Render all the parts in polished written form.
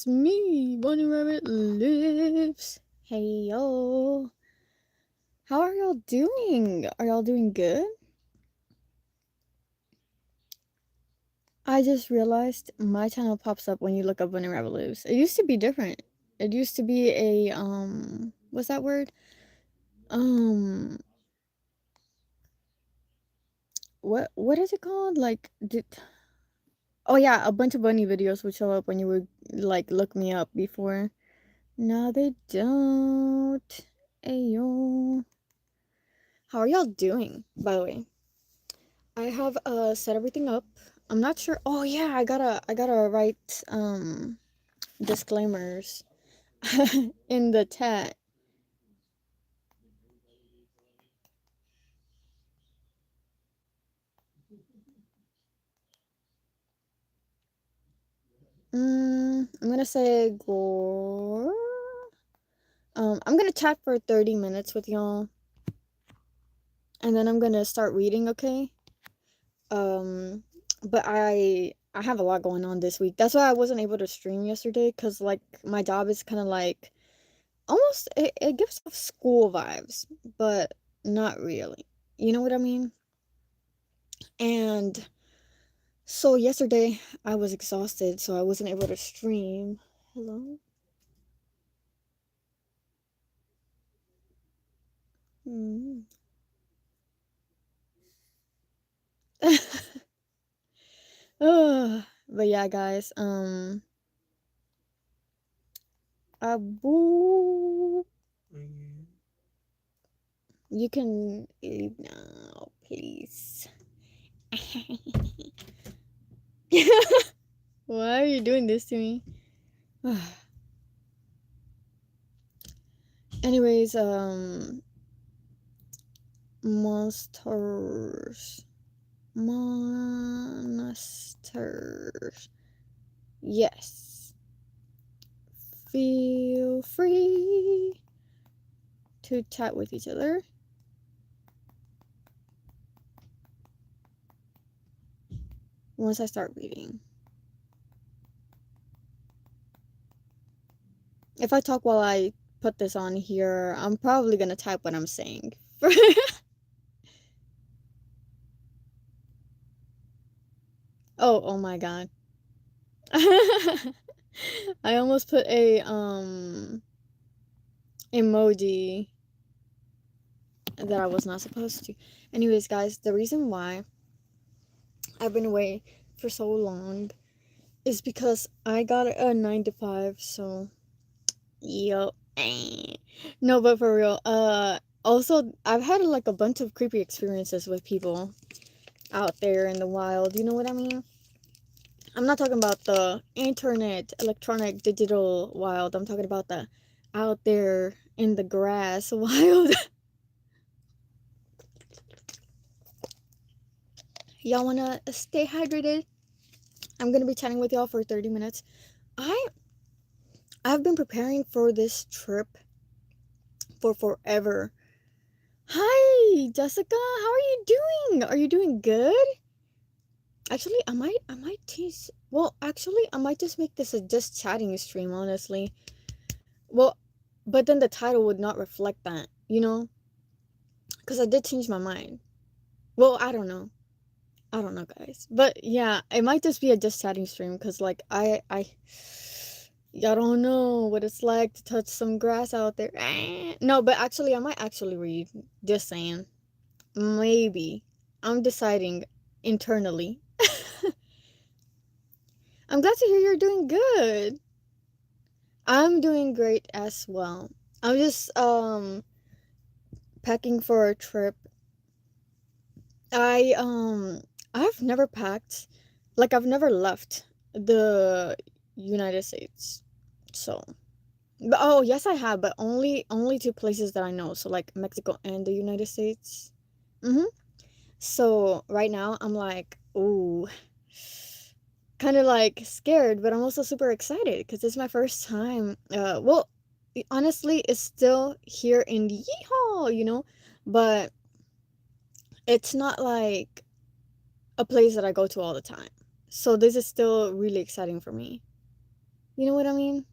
it's me, Bunny Rabbit Lives. Hey yo, how are y'all doing? Are y'all doing good? I just realized my channel pops up when you look up Bunny Rabbit Lives. It used to be different. It used to be a what's that word? Um, what is it called? Oh yeah, a bunch of bunny videos would show up when you would like look me up before. Now they don't. Ayo. How are y'all doing, by the way? I have set everything up. I'm not sure. Oh yeah, I gotta write disclaimers in the chat. I'm gonna say gore. I'm gonna chat for 30 minutes with y'all, and then I'm gonna start reading. Okay. Um, but I have a lot going on this week. That's why I wasn't able to stream yesterday, cause like my job is kind of like almost it gives off school vibes, but not really. You know what I mean? And so yesterday I was exhausted, so I wasn't able to stream. Hello? Mm. Ugh. But yeah, guys, Abu, you can leave now, please. Why are you doing this to me? Anyways, monsters. Monsters. Yes. Feel free to chat with each other. Once I start reading. If I talk while I put this on here, I'm probably gonna type what I'm saying. Oh my god. I almost put a emoji that I was not supposed to. Anyways, guys, the reason why I've been away for so long is because I got a 9 to 5, so yo. No, but for real, also I've had like a bunch of creepy experiences with people out there in the wild. You know what I mean? I'm not talking about the internet, electronic, digital wild. I'm talking about the out there in the grass wild. Y'all wanna stay hydrated? I'm gonna be chatting with y'all for 30 minutes. I I've been preparing for this trip for forever. Hi, Jessica. How are you doing? Are you doing good? Actually, I might tease. Well, actually, I might just make this a just chatting stream, honestly. Well, but then the title would not reflect that, you know? Because I did change my mind. Well, I don't know. I don't know, guys. But yeah, it might just be a just chatting stream because, like, y'all don't know what it's like to touch some grass out there. No, but actually, I might actually read. Just saying. Maybe. I'm deciding internally. I'm glad to hear you're doing good. I'm doing great as well. I'm just packing for a trip. I I've never packed, like I've never left the United States. So, but oh, yes I have, but only two places that I know. So like Mexico and the United States. Mhm. So, right now I'm like, ooh, kind of like scared, but I'm also super excited because it's my first time. Well, honestly, it's still here in Yeehaw, you know, but it's not like a place that I go to all the time. So this is still really exciting for me. You know what I mean?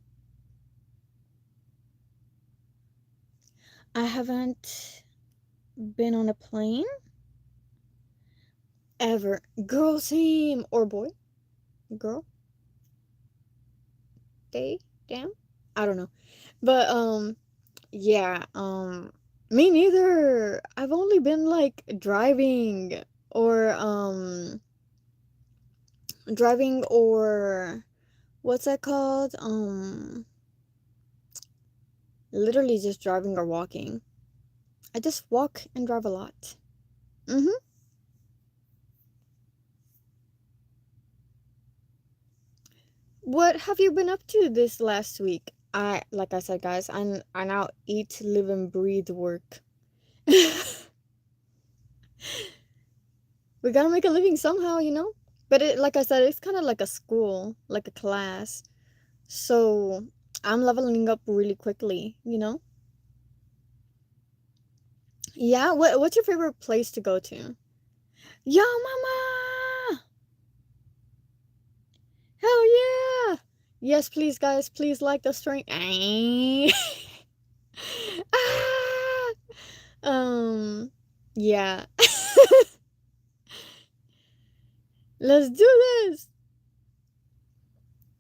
I haven't been on a plane ever. Girl, same. Or boy, girl, they, damn. I don't know. But, yeah, me neither. I've only been like or, driving or what's that called? Literally just driving or walking. I just walk and drive a lot. Mm-hmm. What have you been up to this last week? Like I said, guys, I now eat, live, and breathe work. We gotta make a living somehow, you know? But like I said, it's kind of like a school, like a class. So I'm leveling up really quickly, you know? Yeah, what's your favorite place to go to? Yo, mama! Hell yeah! Yes, please, guys, please like the string. Ah! Yeah. Let's do this.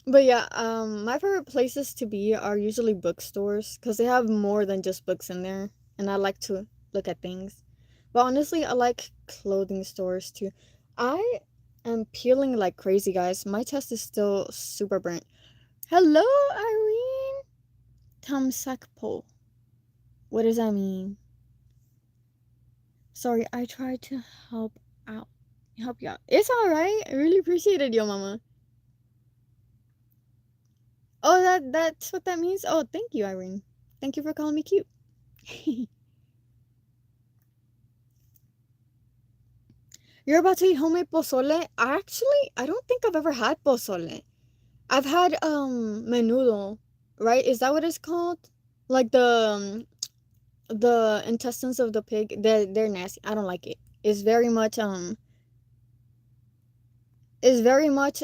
But yeah, my favorite places to be are usually bookstores because they have more than just books in there, and I like to look at things. But honestly, I like clothing stores too. I am peeling like crazy, guys. My chest is still super burnt. Hello, Irene. Tamsakpo. What does that mean? Sorry, I tried to out. Help you out. It's all right. I really appreciate it, yo, mama. Oh, that's what that means. Oh, thank you, Irene. Thank you for calling me cute. You're about to eat homemade pozole? I don't think I've ever had pozole. I've had menudo, right? Is that what it's called? Like the intestines of the pig. They're nasty. I don't like it. It's very much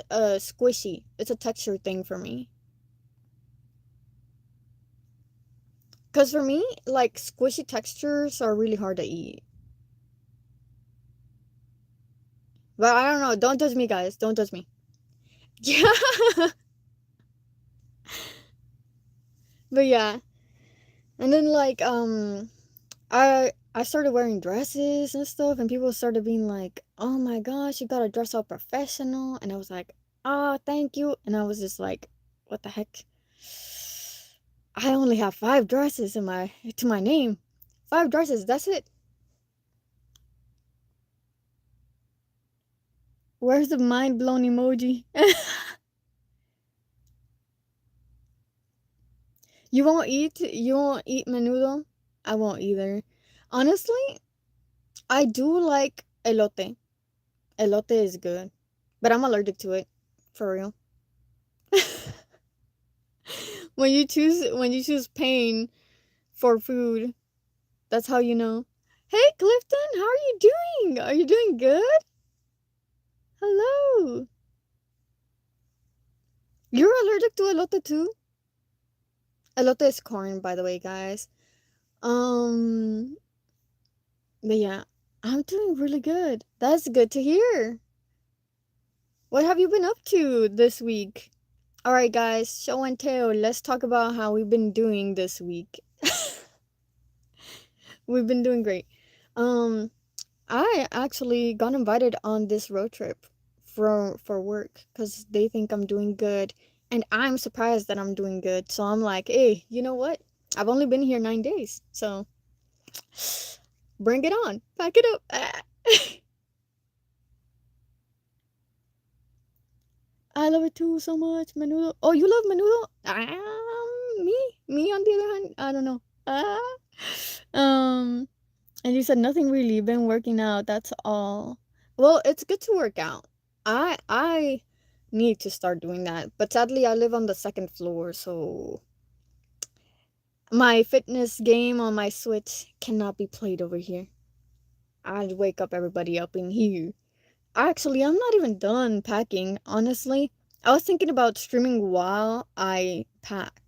squishy. It's a texture thing for me. Cause for me, like squishy textures are really hard to eat. But I don't know. Don't judge me, guys. Don't judge me. Yeah. But yeah. And then like I started wearing dresses and stuff, and people started being like, "Oh my gosh, you gotta dress up professional." And I was like, "Oh, thank you." And I was just like, "What the heck? I only have 5 dresses in my to my name. 5 dresses, that's it." Where's the mind blown emoji? You won't eat menudo? I won't either. Honestly, I do like elote. Elote is good, but I'm allergic to it. For real. When you choose pain for food, that's how you know. Hey Clifton, how are you doing? Are you doing good? Hello. You're allergic to elote too? Elote is corn, by the way, guys. Um, but yeah, I'm doing really good. That's good to hear. What have you been up to this week? All right, guys, show and tell. Let's talk about how we've been doing this week. We've been doing great. Um, I actually got invited on this road trip for work because they think I'm doing good, and I'm surprised that I'm doing good. So I'm like, hey, you know what? I've only been here 9 days, so bring it on, pack it up. Ah. I love it too so much, menudo. Oh, you love menudo? Me on the other hand, I don't know. Ah. Um, and you said nothing really. Been working out. That's all. Well, it's good to work out. I need to start doing that. But sadly, I live on the second floor, so my fitness game on my Switch cannot be played over here. I'd wake up everybody up in here. Actually, I'm not even done packing, honestly. I was thinking about streaming while I pack,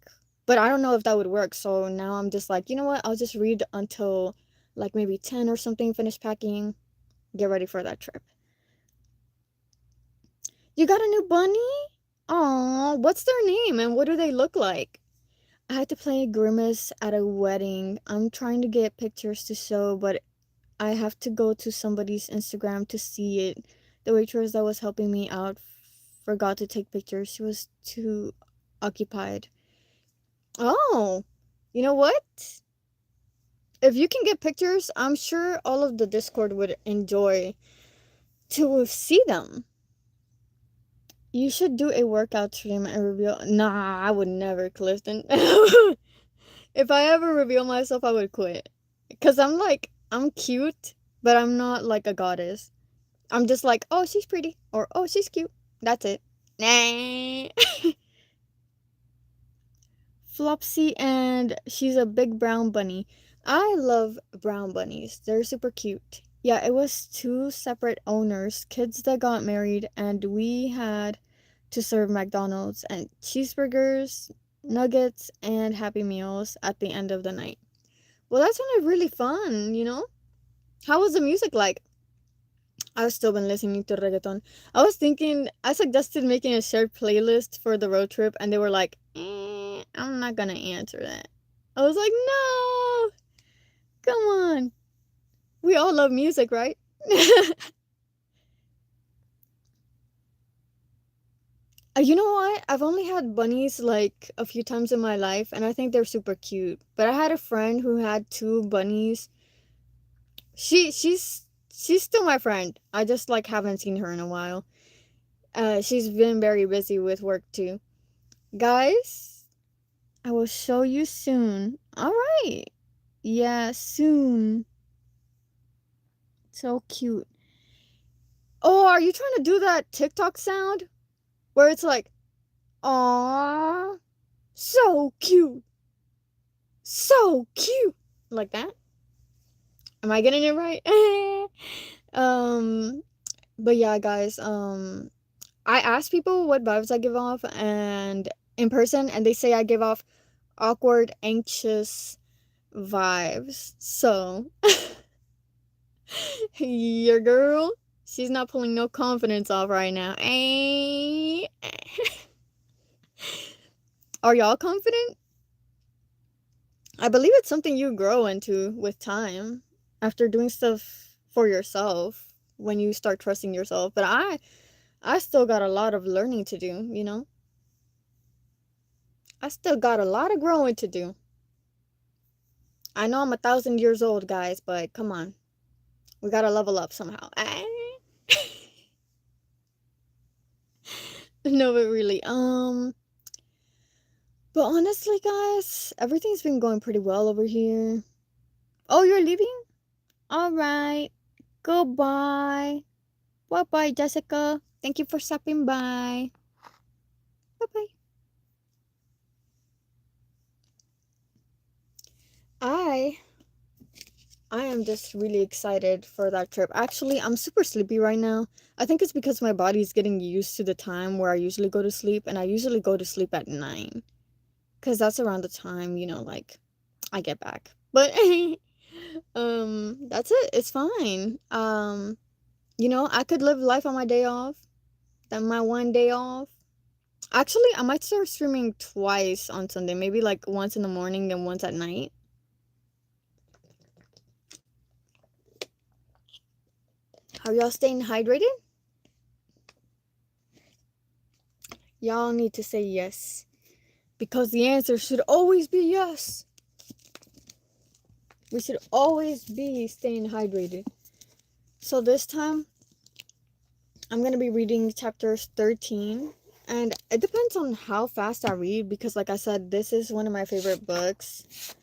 but I don't know if that would work. So now I'm just like, you know what? I'll just read until like maybe 10 or something, finish packing, get ready for that trip. You got a new bunny? Aw, what's their name and what do they look like? I had to play Grimace at a wedding. I'm trying to get pictures to show, but I have to go to somebody's Instagram to see it. The waitress that was helping me out forgot to take pictures. She was too occupied. Oh, you know what? If you can get pictures, I'm sure all of the Discord would enjoy to see them. You should do a workout stream and reveal. Nah, I would never, Clifton. If I ever reveal myself, I would quit. Cause I'm like, I'm cute, but I'm not like a goddess. I'm just like, oh, she's pretty, or oh, she's cute. That's it. Nah. Flopsy, and she's a big brown bunny. I love brown bunnies. They're super cute. Yeah, it was two separate owners, kids that got married, and we had to serve McDonald's and cheeseburgers, nuggets, and Happy Meals at the end of the night. Well, that sounded really fun, you know? How was the music like? I've still been listening to reggaeton. I was thinking, I suggested making a shared playlist for the road trip, and they were like, I'm not gonna answer that. I was like, no, come on. We all love music, right? You know what? I've only had bunnies like a few times in my life, and I think they're super cute. But I had a friend who had two bunnies. She's still my friend. I just like haven't seen her in a while. She's been very busy with work too. Guys, I will show you soon. All right. Yeah, soon. So cute. Oh, are you trying to do that TikTok sound where it's like, "Aw, so cute, so cute," like that? Am I getting it right? um, but yeah, guys. I ask people what vibes I give off, and in person, and they say I give off awkward, anxious vibes. So, your girl, she's not pulling no confidence off right now. Are y'all confident? I believe it's something you grow into with time after doing stuff for yourself when you start trusting yourself. But I still got a lot of learning to do, you know? I still got a lot of growing to do. I know I'm 1,000 years old, guys, but come on. We gotta level up somehow. No, but really, but honestly, guys, everything's been going pretty well over here. Oh, you're leaving? All right. Goodbye. Bye bye, Jessica. Thank you for stopping by. Bye bye. I I am just really excited for that trip. Actually, I'm super sleepy right now. I think it's because my body's getting used to the time where I usually go to sleep, and I usually go to sleep at 9 because that's around the time, like I get back. But that's it. It's fine. I could live life on my day off. Then my one day off. Actually, I might start streaming twice on Sunday. Maybe like once in the morning and once at night. Are y'all staying hydrated? Y'all need to say yes. Because the answer should always be yes. We should always be staying hydrated. So this time, I'm going to be reading chapters 13. And it depends on how fast I read. Because like I said, this is one of my favorite books.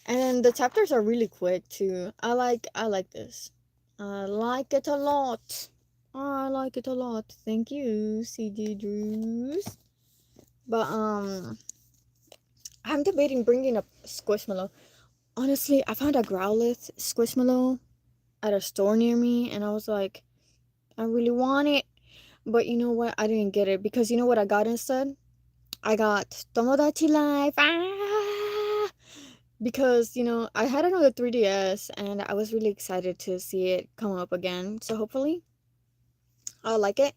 And the chapters are really quick too. I like this. I like it a lot. I like it a lot. Thank you, CG Drews. But I'm debating bringing up Squishmallow. Honestly, I found a Growlithe Squishmallow at a store near me, and I was like, I really want it. But you know what? I didn't get it because you know what I got instead? I got Tomodachi Life. Ah! Because, I had it on the 3DS and I was really excited to see it come up again. So hopefully I'll like it.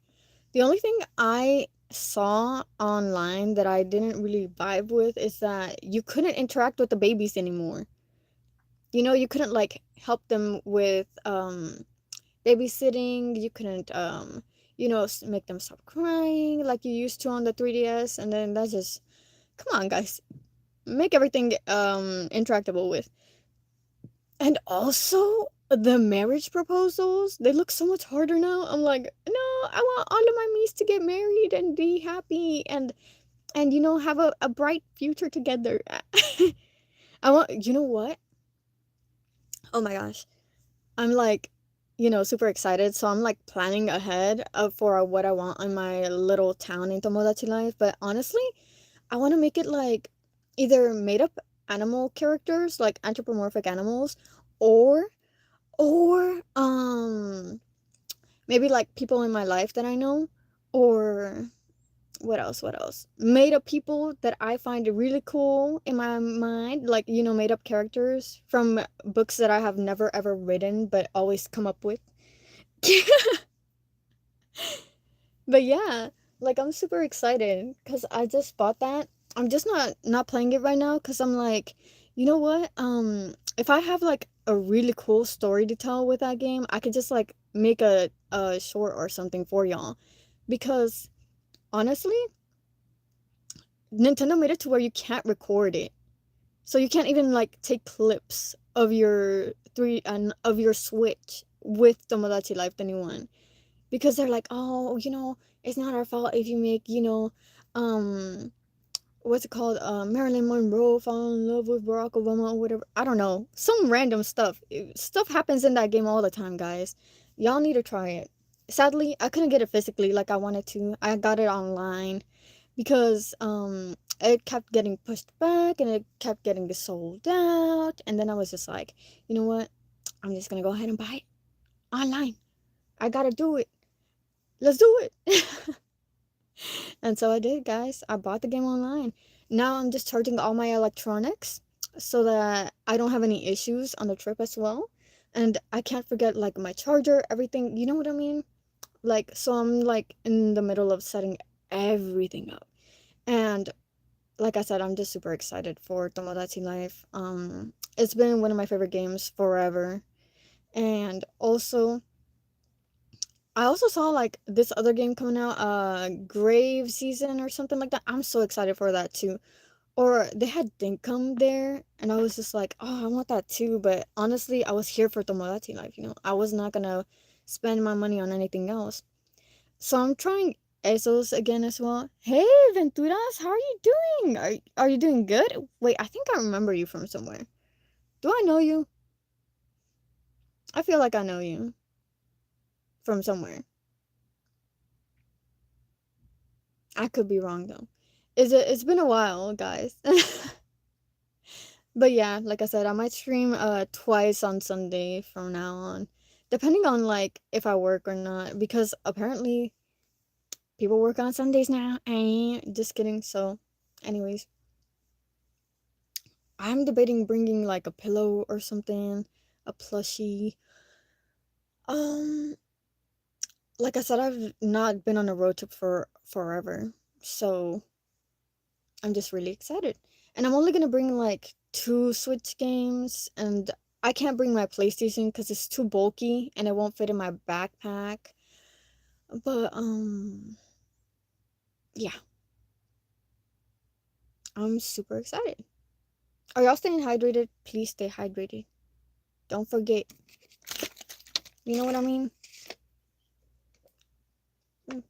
The only thing I saw online that I didn't really vibe with is that you couldn't interact with the babies anymore. You couldn't like help them with babysitting. You couldn't make them stop crying like you used to on the 3DS, and then that's just, come on guys, make everything interactable with. And also the marriage proposals, they look so much harder now. I'm like, no, I want all of my niece to get married and be happy and have a bright future together. I want, you know what? Oh my gosh. I'm like, super excited. So I'm like planning ahead for what I want in my little town in Tomodachi Life. But honestly, I want to make it like either made up animal characters, like anthropomorphic animals, or maybe like people in my life that I know, or what else, made up people that I find really cool in my mind, like made up characters from books that I have never ever written but always come up with. But yeah, like I'm super excited because I just bought that. I'm just not playing it right now because I'm like, you know what, if I have like a really cool story to tell with that game, I could just like make a short or something for y'all. Because honestly, Nintendo made it to where you can't record it. So you can't even like take clips of your Switch with Tomodachi Life, the new one. Because they're like, oh, it's not our fault if you make, um what's it called? Marilyn Monroe fall in love with Barack Obama or whatever. I don't know. Some random stuff. Stuff happens in that game all the time, guys. Y'all need to try it. Sadly, I couldn't get it physically like I wanted to. I got it online because it kept getting pushed back and it kept getting sold out, and then I was just like, you know what? I'm just gonna go ahead and buy it online. I gotta do it. Let's do it. And so I did, guys. I bought the game online. Now I'm just charging all my electronics so that I don't have any issues on the trip as well. And I can't forget like my charger, everything. You know what I mean? Like, so I'm like in the middle of setting everything up. And like I said, I'm just super excited for Tomodachi Life. It's been one of my favorite games forever. And also, I also saw like this other game coming out, Grave Season or something like that. I'm so excited for that too. Or they had Dinkum there, and I was just like, oh, I want that too. But honestly, I was here for Tomodachi Life. I was not gonna spend my money on anything else. So I'm trying Esos again as well. Hey, Venturas, how are you doing? Are you doing good? Wait, I think I remember you from somewhere. Do I know you? I feel like I know you from somewhere. I could be wrong though. It's been a while, guys. But yeah, like I said, I might stream twice on Sunday from now on, depending on like if I work or not, because apparently people work on Sundays now. Just kidding. So, anyways, I'm debating bringing like a pillow or something, a plushie. Um, like I said, I've not been on a road trip for forever, so I'm just really excited. And I'm only gonna bring like two Switch games, and I can't bring my PlayStation because it's too bulky and it won't fit in my backpack. But yeah, I'm super excited. Are y'all staying hydrated? Please stay hydrated. Don't forget. You know what I mean? Mhm.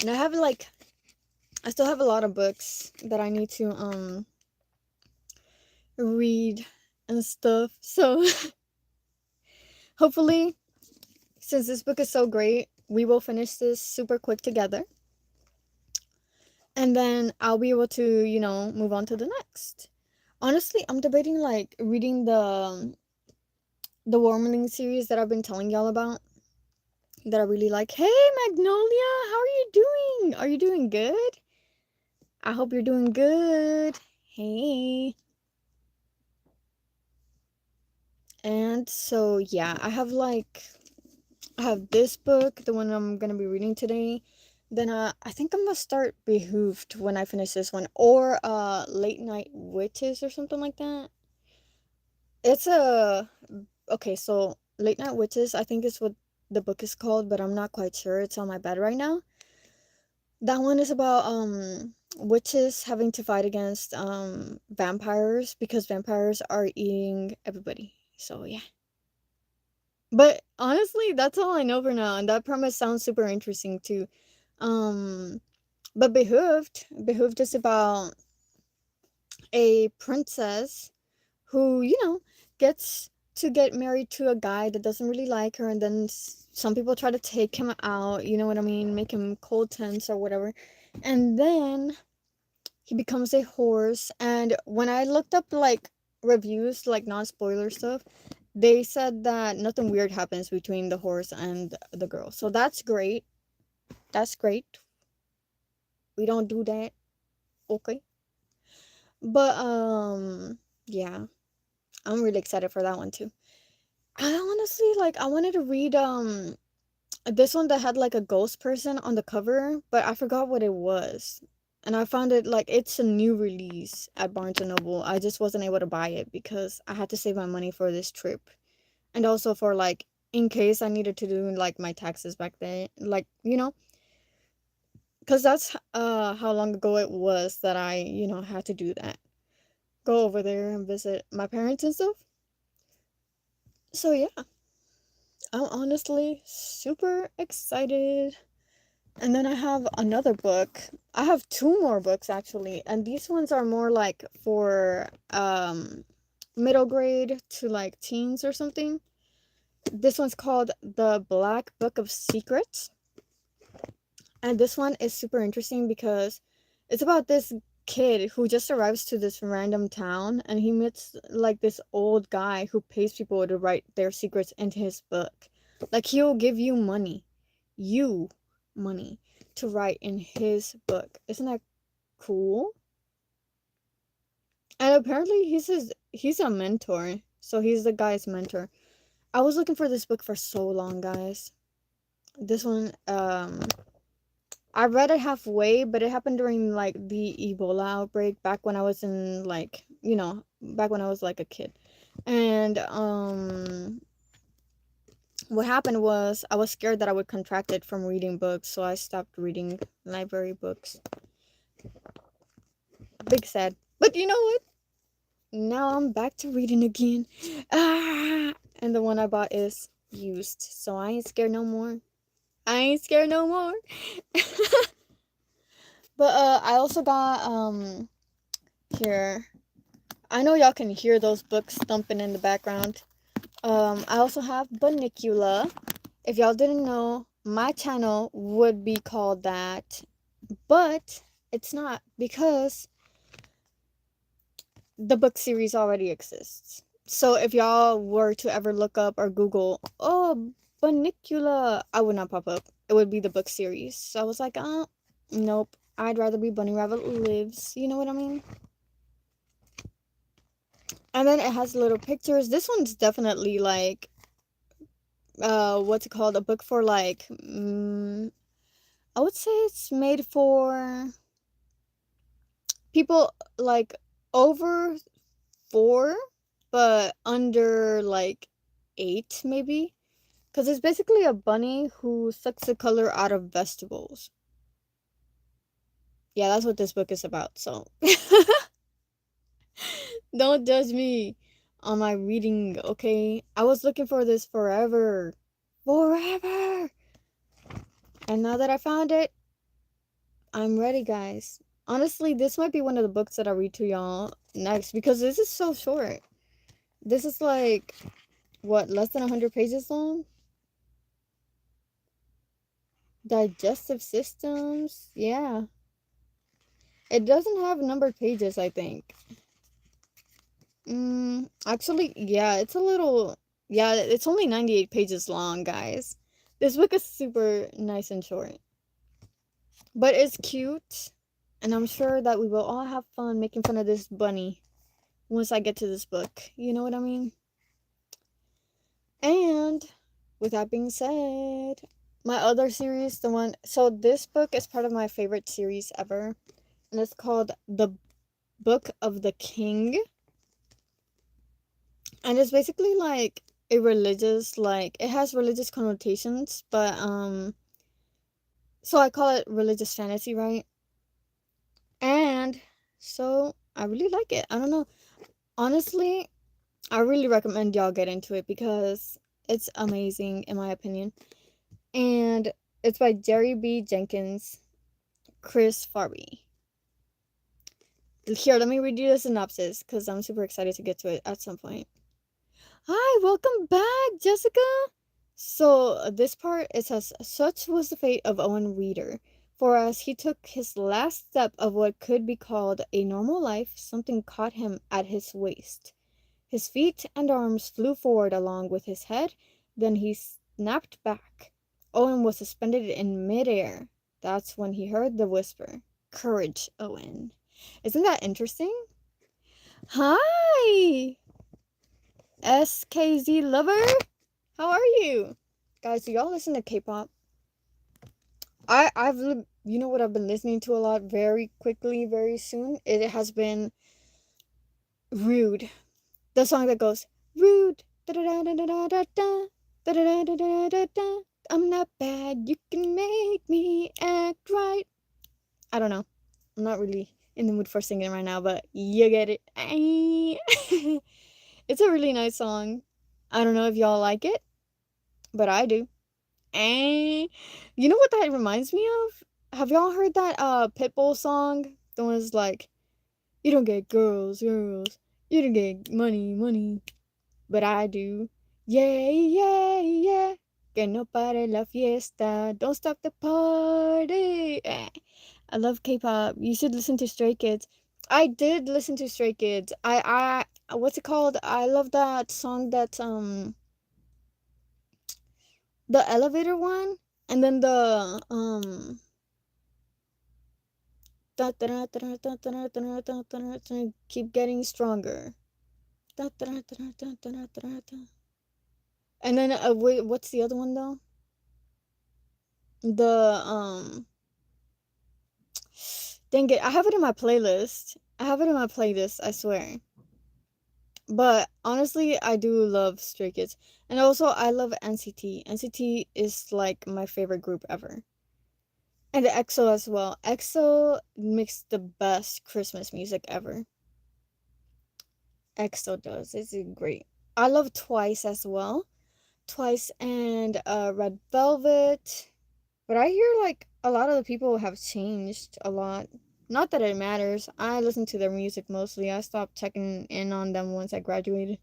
And I still have a lot of books that I need to read and stuff. So hopefully, since this book is so great, we will finish this super quick together. And then I'll be able to, move on to the next. Honestly, I'm debating like reading the Wormling series that I've been telling y'all about. that I really like. Hey, Magnolia, how are you doing? Are you doing good? I hope you're doing good. Hey. And so, yeah, I have this book, the one I'm gonna be reading today. Then I think I'm gonna start Behooved when I finish this one, or Late Night Witches or something like that. It's a okay, so Late Night Witches, I think is what the book is called, but I'm not quite sure. It's on my bed right now. That one is about witches having to fight against vampires because vampires are eating everybody. So yeah. But honestly, that's all I know for now, and that premise sounds super interesting too. Um but Behooved is about a princess who, gets to get married to a guy that doesn't really like her, and then some people try to take him out, you know what I mean, make him cold tense or whatever. And then he becomes a horse. And when I looked up like reviews, like non-spoiler stuff, they said that nothing weird happens between the horse and the girl. So that's great. That's great. We don't do that. Okay. But yeah, I'm really excited for that one too. I honestly like I wanted to read this one that had like a ghost person on the cover, but I forgot what it was. And I found it like it's a new release at Barnes and Noble. I just wasn't able to buy it because I had to save my money for this trip. And also for like in case I needed to do like my taxes back then, like, cuz that's how long ago it was that I, had to do that. Go over there and visit my parents and stuff. So yeah, I'm honestly super excited. And then I have another book. I have two more books actually, and these ones are more like for middle grade to like teens or something. This one's called The Black Book of Secrets. And this one is super interesting because it's about this kid who just arrives to this random town, and he meets like this old guy who pays people to write their secrets into his book. Like he'll give you money. You money to write in his book. Isn't that cool? And apparently he's a mentor. So he's the guy's mentor. I was looking for this book for so long, guys. This one I read it halfway, but it happened during like the Ebola outbreak back when I was in like, back when I was like a kid. And what happened was I was scared that I would contract it from reading books, so I stopped reading library books. Big sad. But you know what? Now I'm back to reading again. Ah! And the one I bought is used, so I ain't scared no more. I ain't scared no more. But I also got here. I know y'all can hear those books thumping in the background. I also have Bunnicula. If y'all didn't know, my channel would be called that, but it's not because the book series already exists. So if y'all were to ever look up or Google, oh, Bunnicula, I would not pop up. It would be the book series. So I was like, nope. I'd rather be Bunny Rabbit Lives. You know what I mean? And then it has little pictures. This one's definitely like, what's it called? A book for like, I would say it's made for people like over 4, but under like 8 maybe. Because it's basically a bunny who sucks the color out of vegetables. Yeah, that's what this book is about, so. Don't judge me on my reading, okay? I was looking for this forever. Forever! And now that I found it, I'm ready, guys. Honestly, this might be one of the books that I read to y'all next because this is so short. This is like, what, less than 100 pages long? Digestive systems? Yeah. It doesn't have numbered pages, I think. Actually, yeah, it's a little, yeah, it's only 98 pages long, guys. This book is super nice and short, but it's cute, and I'm sure that we will all have fun making fun of this bunny once I get to this book. You know what I mean? And with that being said, my other series, the one, so this book is part of my favorite series ever, and it's called The Book of the King. And it's basically like a religious, like, it has religious connotations, but so I call it religious fantasy, right? And so I really like it. I don't know. Honestly, I really recommend y'all get into it because it's amazing in my opinion. And it's by Jerry B. Jenkins, Chris Farby. Here, let me read you the synopsis because I'm super excited to get to it at some point. Hi, welcome back, Jessica. So, this part, it says, such was the fate of Owen Reader. For as he took his last step of what could be called a normal life, something caught him at his waist. His feet and arms flew forward along with his head, then he snapped back. Owen was suspended in midair. That's when he heard the whisper, "Courage, Owen." Isn't that interesting? Hi, SKZ lover. How are you? Guys, do y'all listen to K-pop? I've you know what I've been listening to a lot very quickly, very soon? It has been Rude. The song that goes Rude. Da da da da da da da da da da da da da. I'm not bad. You can make me act right. I don't know. I'm not really in the mood for singing right now, but you get it. It's a really nice song. I don't know if y'all like it, but I do. And you know what that reminds me of? Have y'all heard that Pitbull song? The one is like, you don't get girls, girls. You don't get money, money. But I do. Yeah, yeah, yeah. Que no pare la fiesta. Don't stop the party. I love K-pop. You should listen to Stray Kids. I did listen to Stray Kids. What's it called? I love that song that's the elevator one, and then the keep getting stronger. And then what's the other one though? The dang it, I have it in my playlist. I have it in my playlist, I swear. But honestly, I do love Stray Kids. And also I love NCT. NCT is like my favorite group ever. And EXO as well. EXO makes the best Christmas music ever. EXO does. It's great. I love Twice as well. Twice and Red Velvet. But I hear like a lot of the people have changed a lot. Not that it matters. I listen to their music mostly. I stopped checking in on them once I graduated.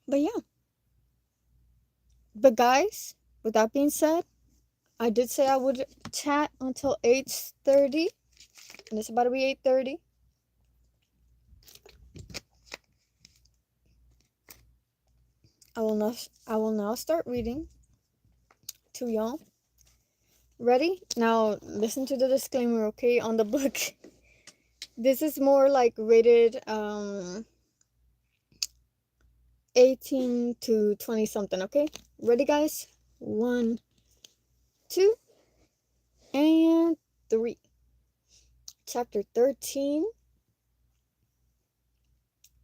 But yeah. But guys, with that being said, I did say I would chat until 8:30, and it's about to be 8:30. I will now start reading to y'all. Ready? Now listen to the disclaimer, okay, on the book. This is more like rated 18 to 20 something, okay? Ready, guys? 1, 2, and 3. Chapter 13.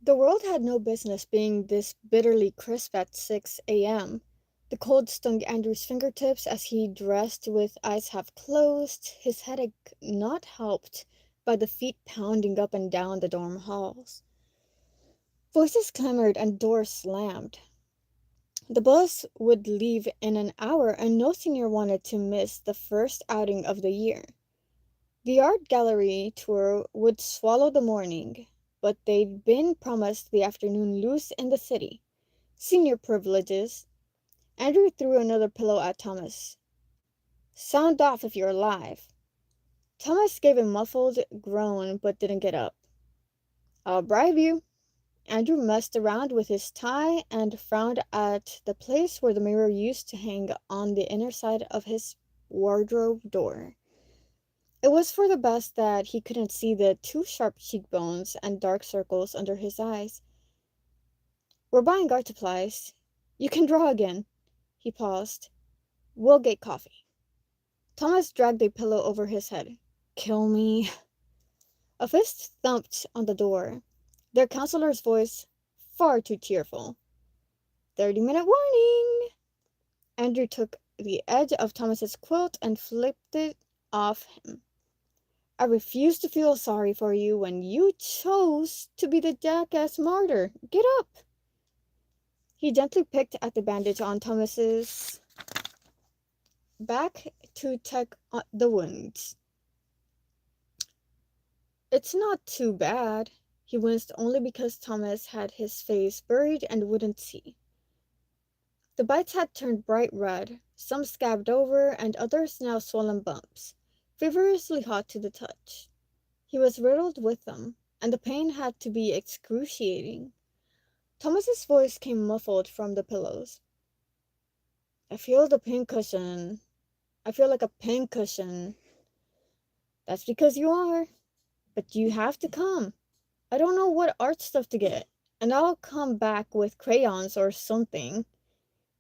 The world had no business being this bitterly crisp at 6 a.m. The cold stung Andrew's fingertips as he dressed with eyes half closed, his headache not helped by the feet pounding up and down the dorm halls. Voices clamored and doors slammed. The bus would leave in an hour, and no senior wanted to miss the first outing of the year. The art gallery tour would swallow the morning, but they'd been promised the afternoon loose in the city. Senior privileges. Andrew threw another pillow at Thomas. Sound off if you're alive. Thomas gave a muffled groan but didn't get up. I'll bribe you. Andrew messed around with his tie and frowned at the place where the mirror used to hang on the inner side of his wardrobe door. It was for the best that he couldn't see the two sharp cheekbones and dark circles under his eyes. "We're buying art supplies. You can draw again." He paused. "We'll get coffee." Thomas dragged a pillow over his head. "Kill me." A fist thumped on the door. Their counselor's voice far too cheerful. 30-minute warning! Andrew took the edge of Thomas's quilt and flipped it off him. "I refuse to feel sorry for you when you chose to be the jackass martyr. Get up!" He gently picked at the bandage on Thomas's back to check the wounds. "It's not too bad." He winced only because Thomas had his face buried and wouldn't see. The bites had turned bright red, some scabbed over, and others now swollen bumps, feverishly hot to the touch. He was riddled with them, and the pain had to be excruciating. Thomas's voice came muffled from the pillows. "I feel the pincushion. I feel like a pincushion." "That's because you are. But you have to come. I don't know what art stuff to get, and I'll come back with crayons or something."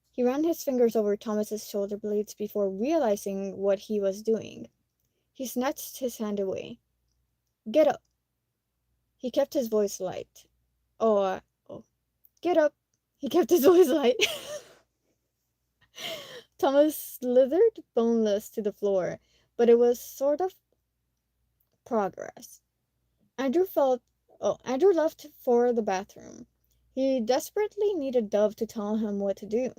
He ran his fingers over Thomas's shoulder blades before realizing what he was doing. He snatched his hand away. "Get up." He kept his voice light. Oh. Get up. He kept his voice light. Thomas slithered boneless to the floor, but it was sort of progress. Andrew left for the bathroom. He desperately needed Dove to tell him what to do.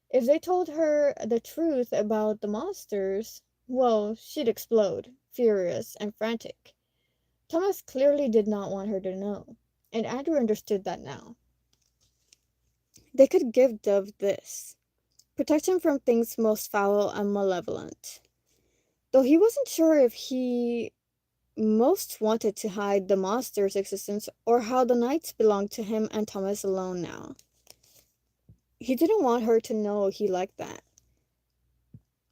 If they told her the truth about the monsters, well, she'd explode, furious and frantic. Thomas clearly did not want her to know, and Andrew understood that now. They could give Dove this: protection from things most foul and malevolent. Though he wasn't sure if he most wanted to hide the monster's existence or how the nights belonged to him and Thomas alone now. He didn't want her to know he liked that.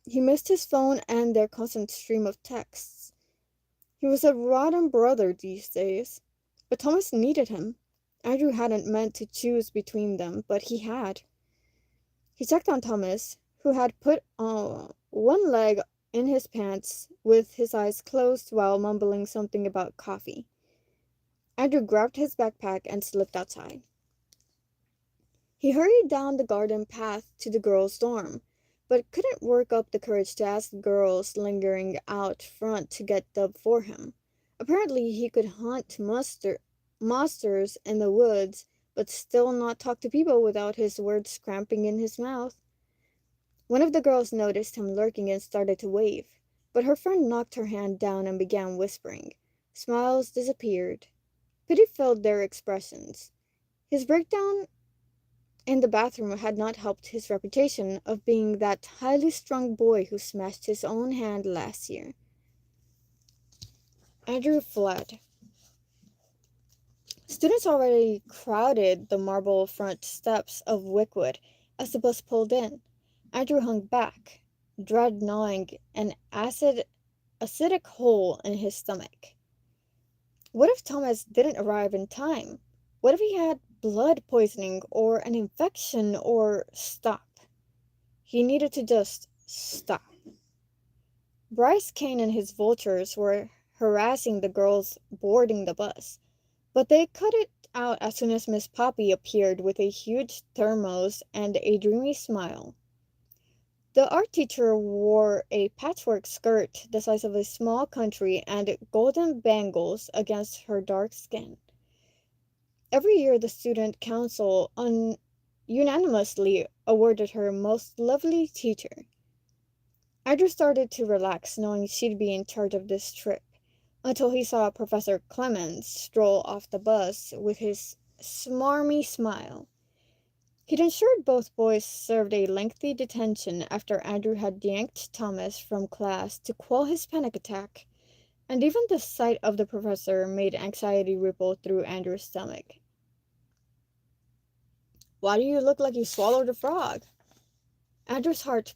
He missed his phone and their constant stream of texts. He was a rotten brother these days, but Thomas needed him. Andrew hadn't meant to choose between them, but he had. He checked on Thomas, who had put one leg in his pants with his eyes closed while mumbling something about coffee. Andrew grabbed his backpack and slipped outside. He hurried down the garden path to the girls' dorm, but couldn't work up the courage to ask the girls lingering out front to get Dub for him. Apparently he could hunt monsters in the woods, but still not talk to people without his words cramping in his mouth. One of the girls noticed him lurking and started to wave, but her friend knocked her hand down and began whispering. Smiles disappeared. Pity filled their expressions. His breakdown in the bathroom had not helped his reputation of being that highly strung boy who smashed his own hand last year. Andrew fled. Students already crowded the marble front steps of Wickwood as the bus pulled in. Andrew hung back, dread gnawing an acidic hole in his stomach. What if Thomas didn't arrive in time? What if he had blood poisoning or an infection or stop? He needed to just stop. Bryce Kane and his vultures were harassing the girls boarding the bus, but they cut it out as soon as Miss Poppy appeared with a huge thermos and a dreamy smile. The art teacher wore a patchwork skirt the size of a small country and golden bangles against her dark skin. Every year the student council unanimously awarded her most lovely teacher. Andrew started to relax knowing she'd be in charge of this trip, until he saw Professor Clemens stroll off the bus with his smarmy smile. He'd ensured both boys served a lengthy detention after Andrew had yanked Thomas from class to quell his panic attack, and even the sight of the professor made anxiety ripple through Andrew's stomach. Why do you look like you swallowed a frog? Andrew's heart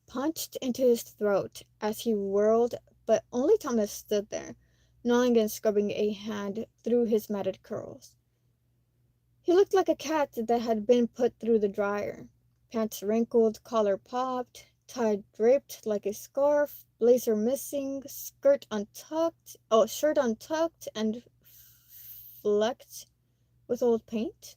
punched into his throat as he whirled, but only Thomas stood there, gnawing and scrubbing a hand through his matted curls. He looked like a cat that had been put through the dryer. Pants wrinkled, collar popped, tie draped like a scarf, blazer missing, shirt untucked and flecked with old paint.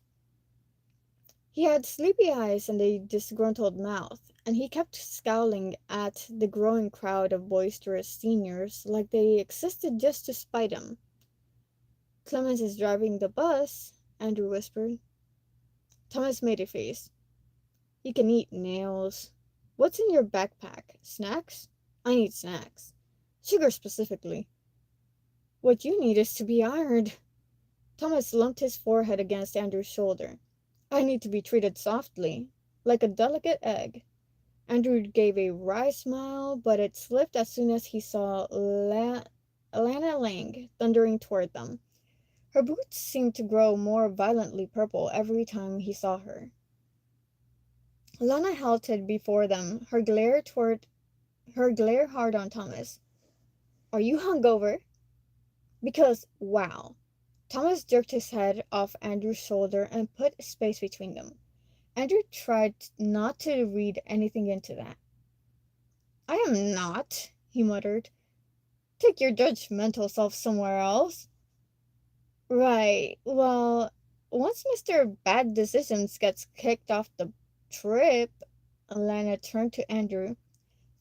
He had sleepy eyes and a disgruntled mouth, and he kept scowling at the growing crowd of boisterous seniors like they existed just to spite him. "Clemens is driving the bus," Andrew whispered. Thomas made a face. "He can eat nails. What's in your backpack? Snacks? I need snacks. Sugar specifically." "What you need is to be ironed." Thomas lumped his forehead against Andrew's shoulder. "I need to be treated softly, like a delicate egg." Andrew gave a wry smile, but it slipped as soon as he saw Lana Lang thundering toward them. Her boots seemed to grow more violently purple every time he saw her. Lana halted before them, her glare hard on Thomas. "Are you hungover?" Because, wow. Thomas jerked his head off Andrew's shoulder and put space between them. Andrew tried not to read anything into that. "I am not," he muttered. "Take your judgmental self somewhere else." "Right, well, once Mr. Bad Decisions gets kicked off the trip," Alana turned to Andrew,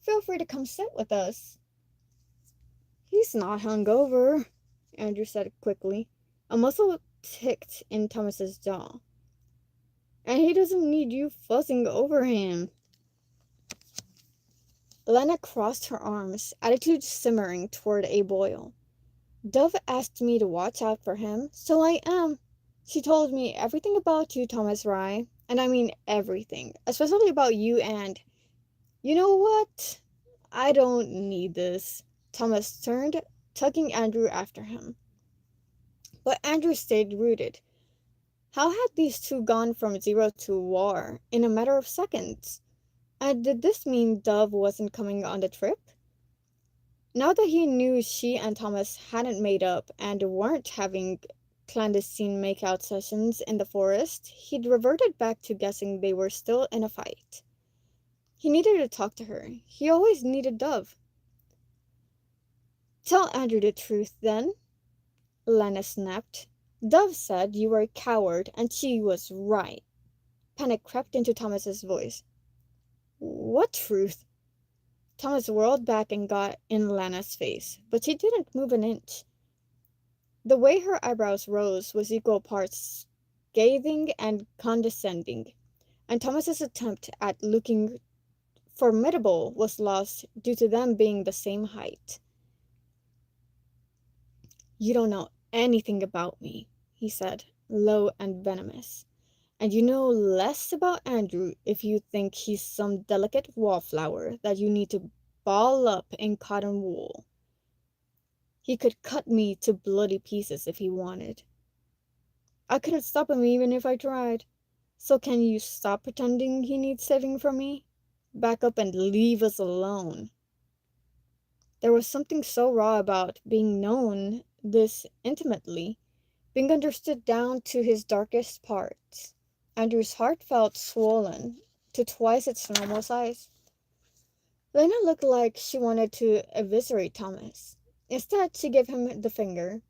"feel free to come sit with us." "He's not hungover," Andrew said quickly. A muscle ticked in Thomas's jaw. "And he doesn't need you fussing over him." Lena crossed her arms, attitude simmering toward a boil. "Dove asked me to watch out for him, so I am. She told me everything about you, Thomas Rye, and I mean everything, especially about you and... You know what? I don't need this." Thomas turned, tugging Andrew after him. But Andrew stayed rooted. How had these two gone from zero to war in a matter of seconds? And did this mean Dove wasn't coming on the trip? Now that he knew she and Thomas hadn't made up and weren't having clandestine makeout sessions in the forest, he'd reverted back to guessing they were still in a fight. He needed to talk to her. He always needed Dove. "Tell Andrew the truth, then," Lena snapped. "Dove said you were a coward, and she was right." Panic crept into Thomas's voice. "What truth?" Thomas whirled back and got in Lana's face, but she didn't move an inch. The way her eyebrows rose was equal parts scathing and condescending, and Thomas's attempt at looking formidable was lost due to them being the same height. "You don't know anything about me," he said, low and venomous. "And you know less about Andrew if you think he's some delicate wallflower that you need to ball up in cotton wool. He could cut me to bloody pieces if he wanted. I couldn't stop him even if I tried. So can you stop pretending he needs saving from me? Back up and leave us alone." There was something so raw about being known this intimately, being understood down to his darkest parts. Andrew's heart felt swollen to twice its normal size. Lena looked like she wanted to eviscerate Thomas. Instead, she gave him the finger.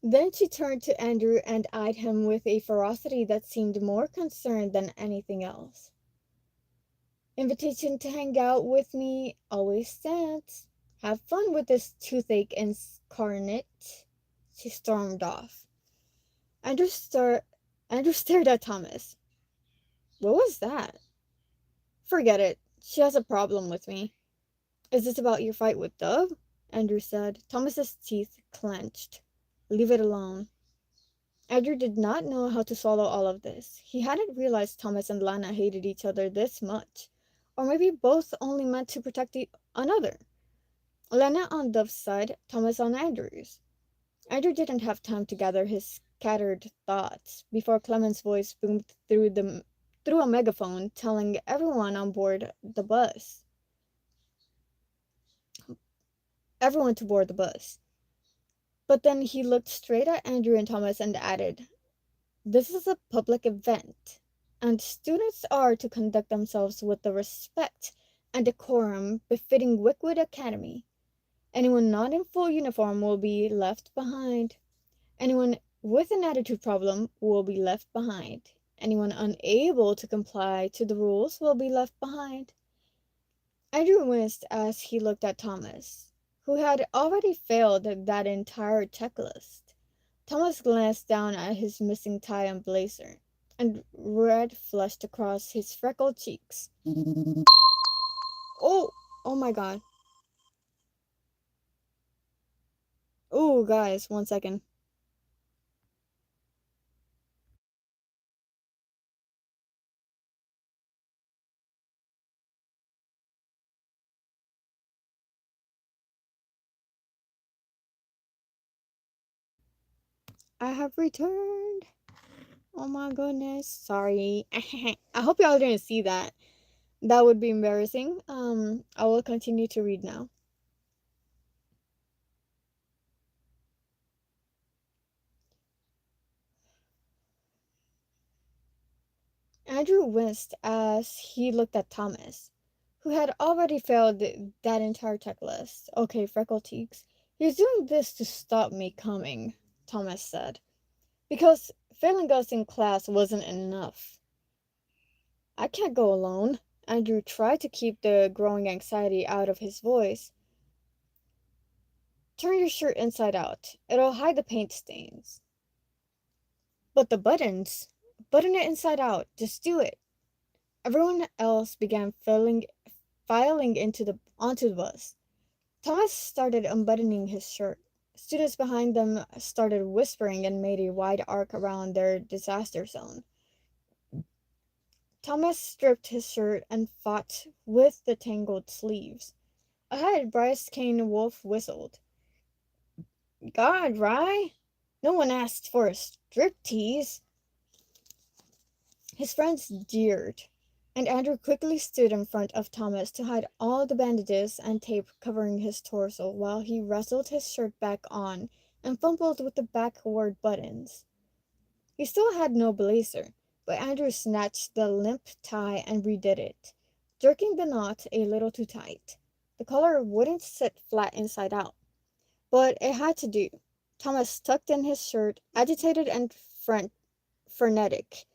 Then she turned to Andrew and eyed him with a ferocity that seemed more concerned than anything else. "Invitation to hang out with me always stands. Have fun with this toothache incarnate." She stormed off. Andrew, Andrew stared at Thomas. "What was that?" "Forget it. She has a problem with me." "Is this about your fight with Dove?" Andrew said. Thomas's teeth clenched. "Leave it alone." Andrew did not know how to swallow all of this. He hadn't realized Thomas and Lana hated each other this much. Or maybe both only meant to protect another. Lena on Dove's side, Thomas on Andrew's. Andrew didn't have time to gather his scattered thoughts before Clement's voice boomed through a megaphone telling everyone to board the bus. But then he looked straight at Andrew and Thomas and added, "This is a public event, and students are to conduct themselves with the respect and decorum befitting Wickwood Academy. Anyone not in full uniform will be left behind. Anyone with an attitude problem will be left behind. Anyone unable to comply to the rules will be left behind." Andrew winced as he looked at Thomas, who had already failed that entire checklist. Thomas glanced down at his missing tie and blazer, and red flushed across his freckled cheeks. Oh, oh my god. Oh, guys, 1 second. I have returned. Oh my goodness. Sorry. I hope y'all didn't see that. That would be embarrassing. I will continue to read now. Andrew winced as he looked at Thomas, who had already failed that entire checklist. Okay, freckle cheeks. "He's doing this to stop me coming," Thomas said, "because failing us in class wasn't enough." "I can't go alone." Andrew tried to keep the growing anxiety out of his voice. "Turn your shirt inside out. It'll hide the paint stains." "But the buttons. Button it inside out. Just do it." Everyone else began filing onto the bus. Thomas started unbuttoning his shirt. Students behind them started whispering and made a wide arc around their disaster zone. Thomas stripped his shirt and fought with the tangled sleeves. Ahead, Bryce Kane Wolf whistled. "God, Rye! No one asked for a striptease." His friends jeered, and Andrew quickly stood in front of Thomas to hide all the bandages and tape covering his torso while he wrestled his shirt back on and fumbled with the backward buttons. He still had no blazer, but Andrew snatched the limp tie and redid it, jerking the knot a little too tight. The collar wouldn't sit flat inside out, but it had to do. Thomas tucked in his shirt, agitated and frenetic,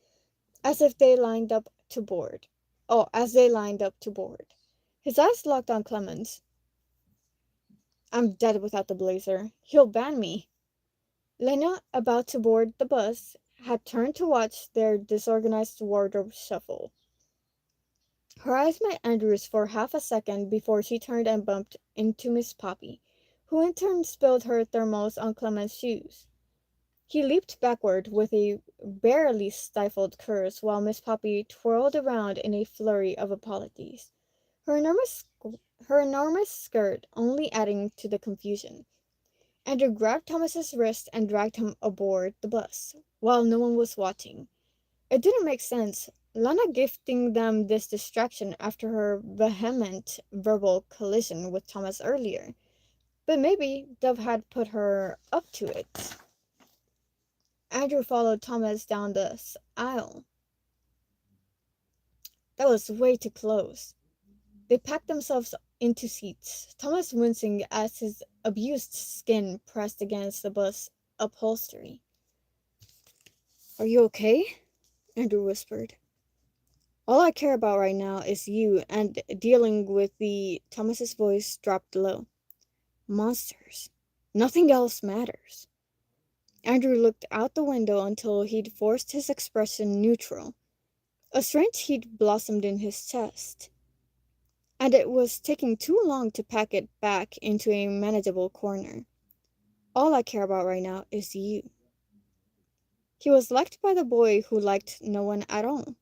as if they lined up to board. As they lined up to board. His eyes locked on Clemens. "I'm dead without the blazer. He'll ban me." Lena, about to board the bus, had turned to watch their disorganized wardrobe shuffle. Her eyes met Andrew's for half a second before she turned and bumped into Miss Poppy, who in turn spilled her thermos on Clemens' shoes. He leaped backward with a barely stifled curse while Miss Poppy twirled around in a flurry of apologies, her enormous skirt only adding to the confusion. Andrew grabbed Thomas's wrist and dragged him aboard the bus, while no one was watching. It didn't make sense, Lana gifting them this distraction after her vehement verbal collision with Thomas earlier, but maybe Dove had put her up to it. Andrew followed Thomas down the aisle. That was way too close. They packed themselves into seats, Thomas wincing as his abused skin pressed against the bus upholstery. "Are you okay?" Andrew whispered. "All I care about right now is you and dealing with the..." Thomas's voice dropped low. "Monsters. Nothing else matters." Andrew looked out the window until he'd forced his expression neutral. A strange heat blossomed in his chest, and it was taking too long to pack it back into a manageable corner. "All I care about right now is you." He was liked by the boy who liked no one at all,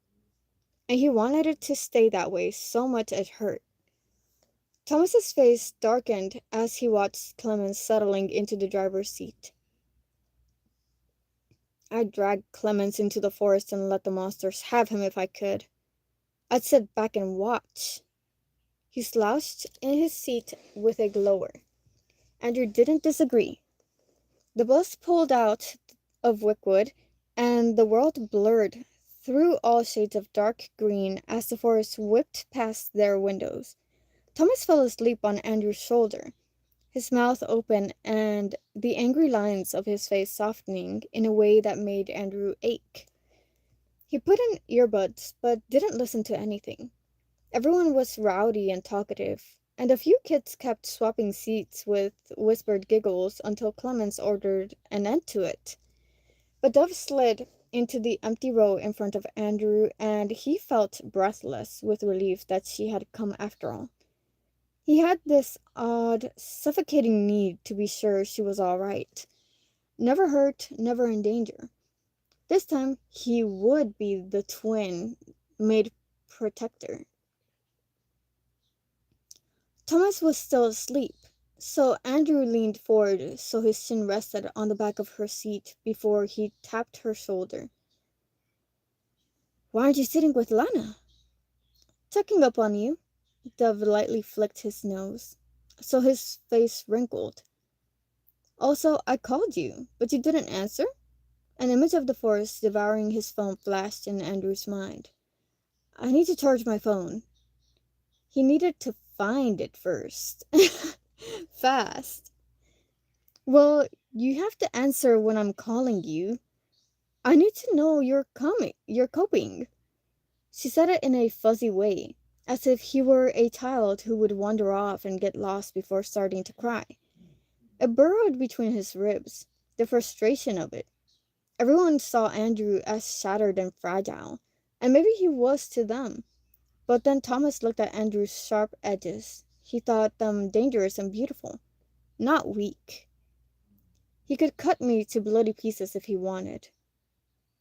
and he wanted it to stay that way so much it hurt. Thomas's face darkened as he watched Clemens settling into the driver's seat. I'd drag Clemens into the forest and let the monsters have him if I could. I'd sit back and watch. He slouched in his seat with a glower. Andrew didn't disagree. The bus pulled out of Wickwood, and the world blurred through all shades of dark green as the forest whipped past their windows. Thomas fell asleep on Andrew's shoulder, his mouth open and the angry lines of his face softening in a way that made Andrew ache. He put in earbuds, but didn't listen to anything. Everyone was rowdy and talkative, and a few kids kept swapping seats with whispered giggles until Clemens ordered an end to it. But Dove slid into the empty row in front of Andrew, and he felt breathless with relief that she had come after all. He had this odd, suffocating need to be sure she was all right. Never hurt, never in danger. This time, he would be the twin made protector. Thomas was still asleep, so Andrew leaned forward so his chin rested on the back of her seat before he tapped her shoulder. "Why aren't you sitting with Lana?" "Checking up on you." Dove lightly flicked his nose, so his face wrinkled. "Also, I called you, but you didn't answer?" An image of the forest devouring his phone flashed in Andrew's mind. "I need to charge my phone." He needed to find it first. Fast. "Well, you have to answer when I'm calling you. I need to know you're coping." She said it in a fuzzy way, as if he were a child who would wander off and get lost before starting to cry. It burrowed between his ribs, the frustration of it. Everyone saw Andrew as shattered and fragile, and maybe he was to them. But then Thomas looked at Andrew's sharp edges. He thought them dangerous and beautiful, not weak. He could cut me to bloody pieces if he wanted.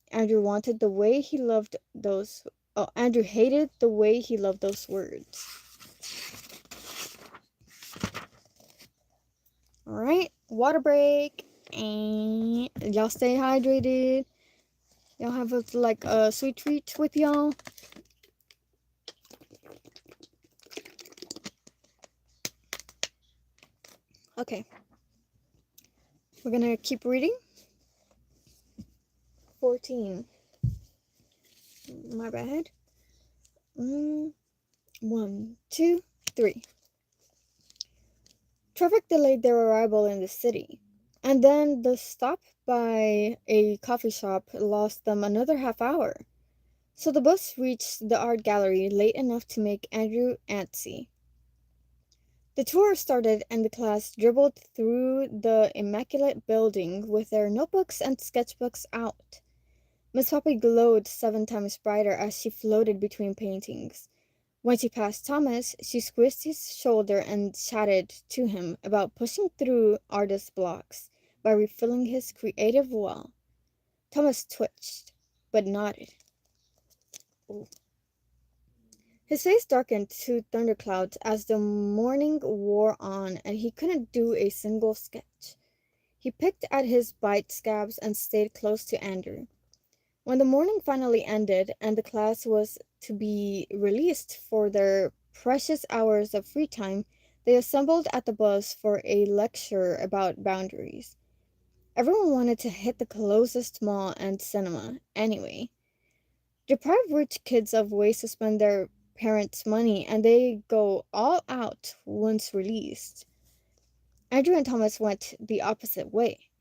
Andrew wanted the way he loved those. Oh, Andrew hated the way he loved those words. Alright, water break. And y'all stay hydrated. Y'all have a sweet treat with y'all. Okay. We're gonna keep reading. 14. My bad. 1, 2, 3. Traffic delayed their arrival in the city, and then the stop by a coffee shop lost them another half hour. So the bus reached the art gallery late enough to make Andrew antsy. The tour started and the class dribbled through the immaculate building with their notebooks and sketchbooks out. Miss Poppy glowed 7 times brighter as she floated between paintings. When she passed Thomas, she squeezed his shoulder and chatted to him about pushing through artist blocks by refilling his creative well. Thomas twitched, but nodded. Ooh. His face darkened to thunderclouds as the morning wore on and he couldn't do a single sketch. He picked at his bite scabs and stayed close to Andrew. When the morning finally ended and the class was to be released for their precious hours of free time, they assembled at the bus for a lecture about boundaries. Everyone wanted to hit the closest mall and cinema, anyway. Deprive rich kids of ways to spend their parents' money, and they go all out once released. Andrew and Thomas went the opposite way.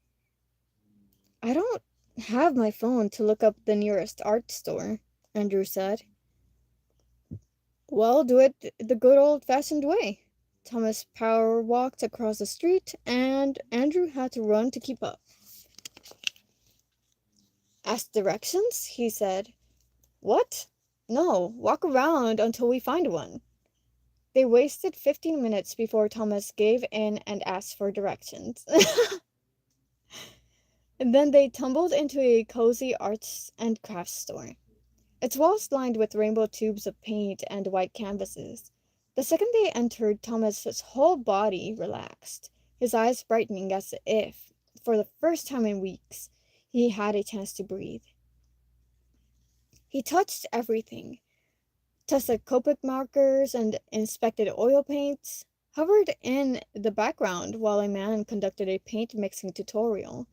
"I don't have my phone to look up the nearest art store," Andrew said. "Well, do it the good old-fashioned way." Thomas power walked across the street, and Andrew had to run to keep up. "Ask directions?" he said. "What? No, walk around until we find one." They wasted 15 minutes before Thomas gave in and asked for directions. And then they tumbled into a cozy arts and crafts store. Its walls lined with rainbow tubes of paint and white canvases. The second they entered, Thomas's whole body relaxed, his eyes brightening as if, for the first time in weeks, he had a chance to breathe. He touched everything, tested Copic markers and inspected oil paints, hovered in the background while a man conducted a paint mixing tutorial.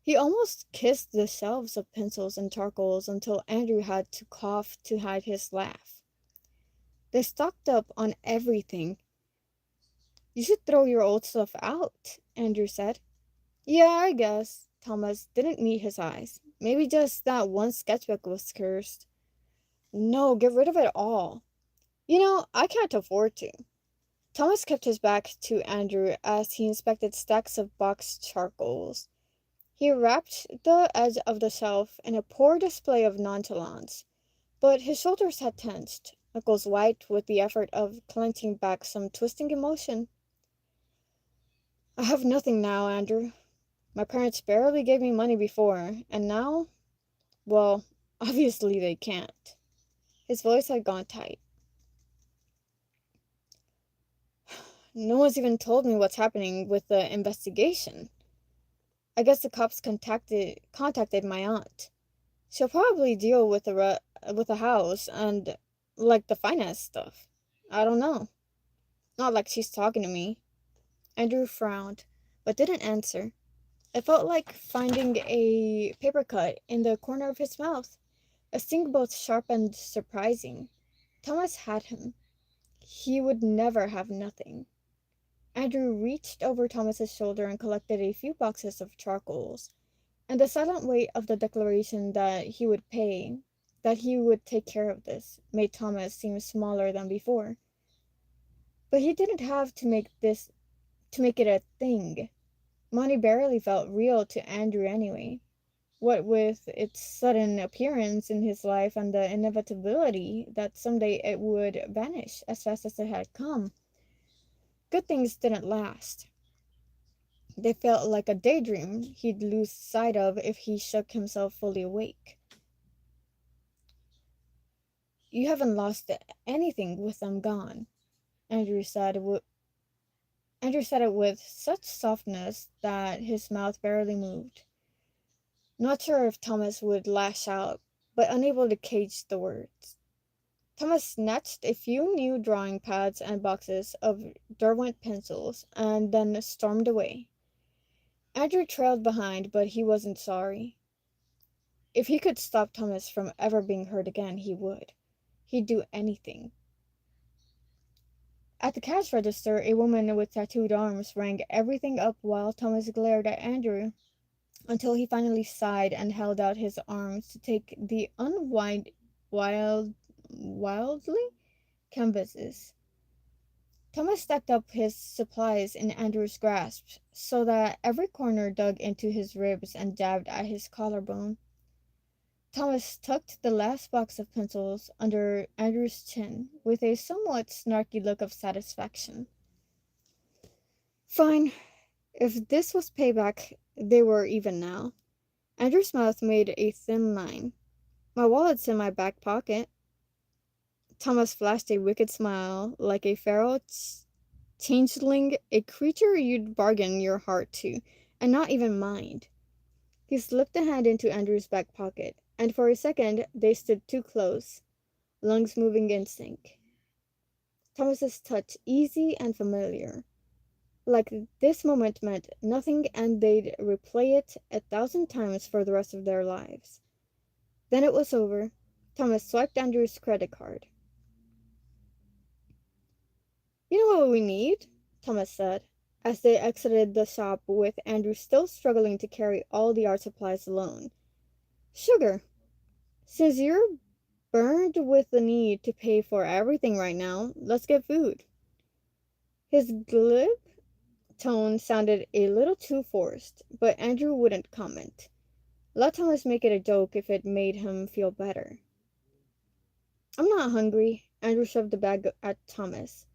He almost kissed the shelves of pencils and charcoals until Andrew had to cough to hide his laugh. They stocked up on everything. You should throw your old stuff out, Andrew said. Yeah, I guess. Thomas didn't meet his eyes. Maybe just that one sketchbook was cursed. No, get rid of it all. I can't afford to. Thomas kept his back to Andrew as he inspected stacks of boxed charcoals. He rapped the edge of the shelf in a poor display of nonchalance, but his shoulders had tensed, knuckles white with the effort of clenching back some twisting emotion. I have nothing now, Andrew. My parents barely gave me money before, and now, well, obviously they can't. His voice had gone tight. No one's even told me what's happening with the investigation. I guess the cops contacted my aunt. She'll probably deal with with the house and like the finance stuff. I don't know. Not like she's talking to me. Andrew frowned, but didn't answer. It felt like finding a paper cut in the corner of his mouth, a sting both sharp and surprising. Thomas had him. He would never have nothing. Andrew reached over Thomas's shoulder and collected a few boxes of charcoals, and the silent weight of the declaration that he would pay, that he would take care of this, made Thomas seem smaller than before. But he didn't have to make it a thing. Money barely felt real to Andrew anyway. What with its sudden appearance in his life and the inevitability that someday it would vanish as fast as it had come. Good things didn't last. They felt like a daydream he'd lose sight of if he shook himself fully awake. You haven't lost anything with them gone, Andrew said. Andrew said it with such softness that his mouth barely moved. Not sure if Thomas would lash out, but unable to cage the words. Thomas snatched a few new drawing pads and boxes of Derwent pencils and then stormed away. Andrew trailed behind, but he wasn't sorry. If he could stop Thomas from ever being hurt again, he would. He'd do anything. At the cash register, a woman with tattooed arms rang everything up while Thomas glared at Andrew until he finally sighed and held out his arms to take the wildly canvases. Thomas stacked up his supplies in Andrew's grasp so that every corner dug into his ribs and jabbed at his collarbone. Thomas tucked the last box of pencils under Andrew's chin with a somewhat snarky look of satisfaction. Fine. If this was payback, they were even now. Andrew's mouth made a thin line. My wallet's in my back pocket. Thomas flashed a wicked smile, like a feral changeling, a creature you'd bargain your heart to, and not even mind. He slipped a hand into Andrew's back pocket, and for a second they stood too close, lungs moving in sync. Thomas's touch easy and familiar. Like this moment meant nothing and they'd replay it 1,000 times for the rest of their lives. Then it was over. Thomas swiped Andrew's credit card. You know what we need? Thomas said, as they exited the shop with Andrew still struggling to carry all the art supplies alone. Sugar. Since you're burned with the need to pay for everything right now, let's get food. His glib tone sounded a little too forced, but Andrew wouldn't comment. Let Thomas make it a joke if it made him feel better. I'm not hungry. Andrew shoved the bag at Thomas.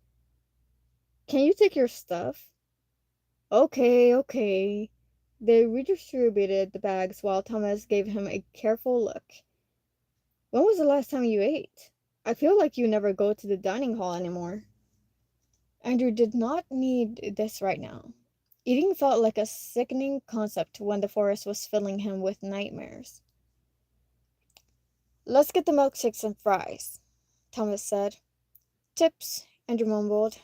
Can you take your stuff? Okay. They redistributed the bags while Thomas gave him a careful look. When was the last time you ate? I feel like you never go to the dining hall anymore. Andrew did not need this right now. Eating felt like a sickening concept when the forest was filling him with nightmares. Let's get the milkshakes and fries, Thomas said. Tips, Andrew mumbled.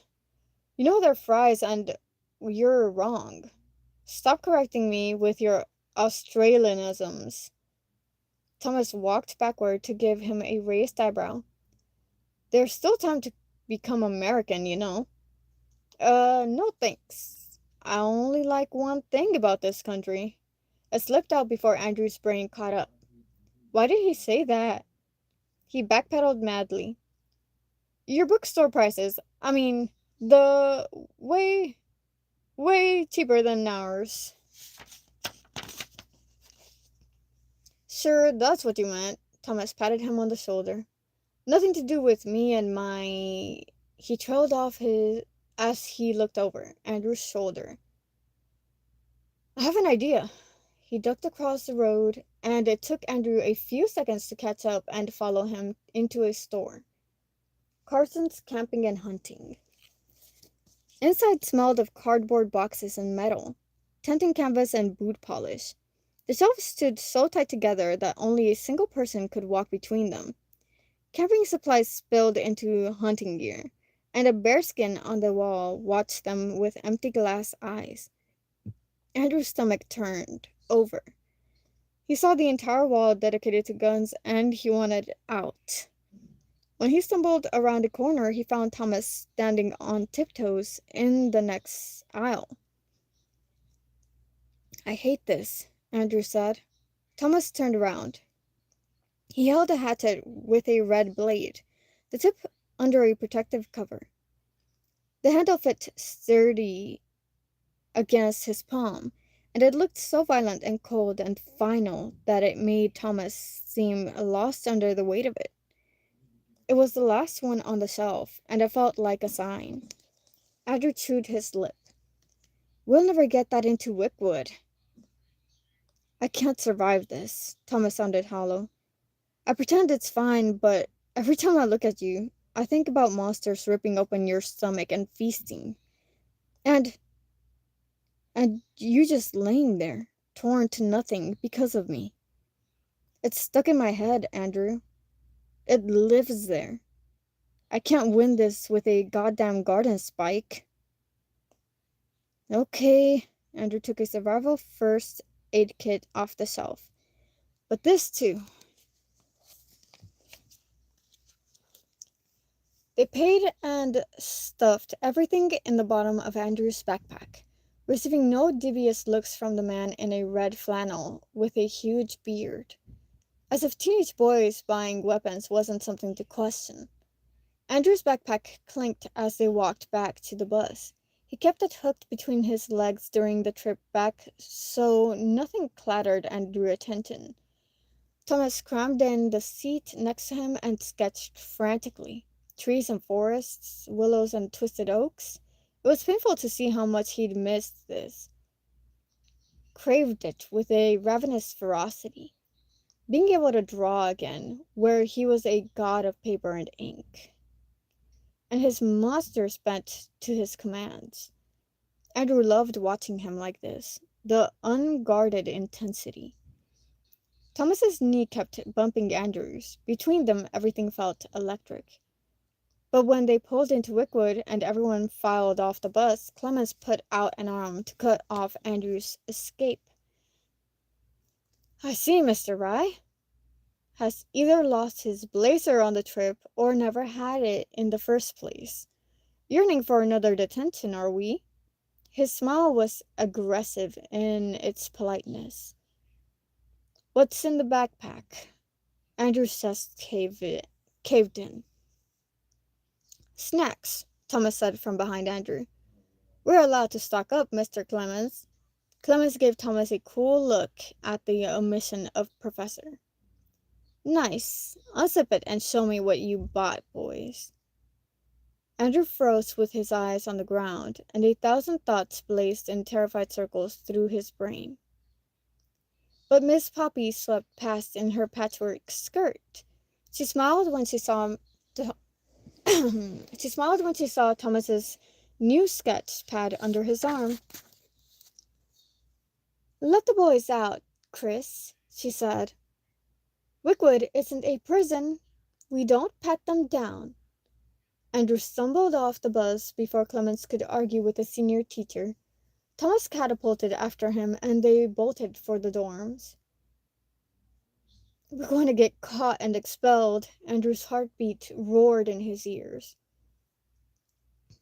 You know they're fries and you're wrong. Stop correcting me with your Australianisms. Thomas walked backward to give him a raised eyebrow. There's still time to become American, you know. No thanks. I only like one thing about this country. It slipped out before Andrew's brain caught up. Why did he say that? He backpedaled madly. Your bookstore prices, I mean, the way cheaper than ours. Sure, that's what you meant. Thomas patted him on the shoulder. Nothing to do with me and my. He trailed off his as he looked over Andrew's shoulder. I have an idea. He ducked across the road, and it took Andrew a few seconds to catch up and follow him into a store. Carson's Camping and Hunting. Inside smelled of cardboard boxes and metal, tenting canvas and boot polish. The shelves stood so tight together that only a single person could walk between them. Camping supplies spilled into hunting gear, and a bearskin on the wall watched them with empty glass eyes. Andrew's stomach turned over. He saw the entire wall dedicated to guns, and he wanted out. When he stumbled around a corner, he found Thomas standing on tiptoes in the next aisle. I hate this, Andrew said. Thomas turned around. He held a hatchet with a red blade, the tip under a protective cover. The handle fit sturdy against his palm, and it looked so violent and cold and final that it made Thomas seem lost under the weight of it. It was the last one on the shelf, and it felt like a sign. Andrew chewed his lip. We'll never get that into Wickwood. I can't survive this, Thomas sounded hollow. I pretend it's fine, but every time I look at you, I think about monsters ripping open your stomach and feasting. And you just laying there, torn to nothing because of me. It's stuck in my head, Andrew. It lives there. I can't win this with a goddamn garden spike. Okay, Andrew took a survival first aid kit off the shelf. But this too. They paid and stuffed everything in the bottom of Andrew's backpack, receiving no dubious looks from the man in a red flannel with a huge beard. As if teenage boys buying weapons wasn't something to question. Andrew's backpack clinked as they walked back to the bus. He kept it hooked between his legs during the trip back so nothing clattered and drew attention. Thomas crammed in the seat next to him and sketched frantically. Trees and forests, willows and twisted oaks. It was painful to see how much he'd missed this. Craved it with a ravenous ferocity. Being able to draw again, where he was a god of paper and ink. And his monsters bent to his commands. Andrew loved watching him like this, the unguarded intensity. Thomas's knee kept bumping Andrew's. Between them, everything felt electric. But when they pulled into Wickwood and everyone filed off the bus, Clemens put out an arm to cut off Andrew's escape. I see, Mr. Rye has either lost his blazer on the trip or never had it in the first place. Yearning for another detention, are we? His smile was aggressive in its politeness. What's in the backpack? Andrew's chest caved in. Snacks, Thomas said from behind Andrew. We're allowed to stock up, Mr. Clemens. Clemens gave Thomas a cool look at the omission of Professor. Nice. Unzip it and show me what you bought, boys. Andrew froze with his eyes on the ground, and 1,000 thoughts blazed in terrified circles through his brain. But Miss Poppy swept past in her patchwork skirt. She smiled when she saw Thomas's new sketch pad under his arm. "Let the boys out, Chris," she said. "Wickwood isn't a prison. We don't pat them down." Andrew stumbled off the bus before Clemens could argue with the senior teacher. Thomas catapulted after him, and they bolted for the dorms. "We're going to get caught and expelled." Andrew's heartbeat roared in his ears.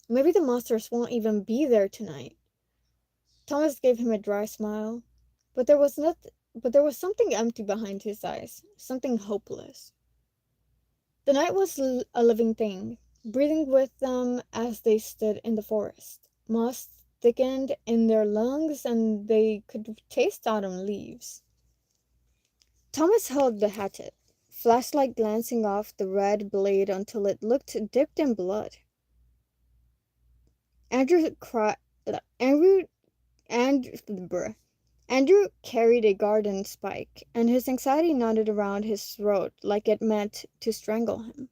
"Maybe the monsters won't even be there tonight." Thomas gave him a dry smile, but there was something empty behind his eyes, something hopeless. The night was a living thing, breathing with them as they stood in the forest. Moss thickened in their lungs, and they could taste autumn leaves. Thomas held the hatchet, flashlight glancing off the red blade until it looked dipped in blood. Andrew carried a garden spike, and his anxiety knotted around his throat like it meant to strangle him.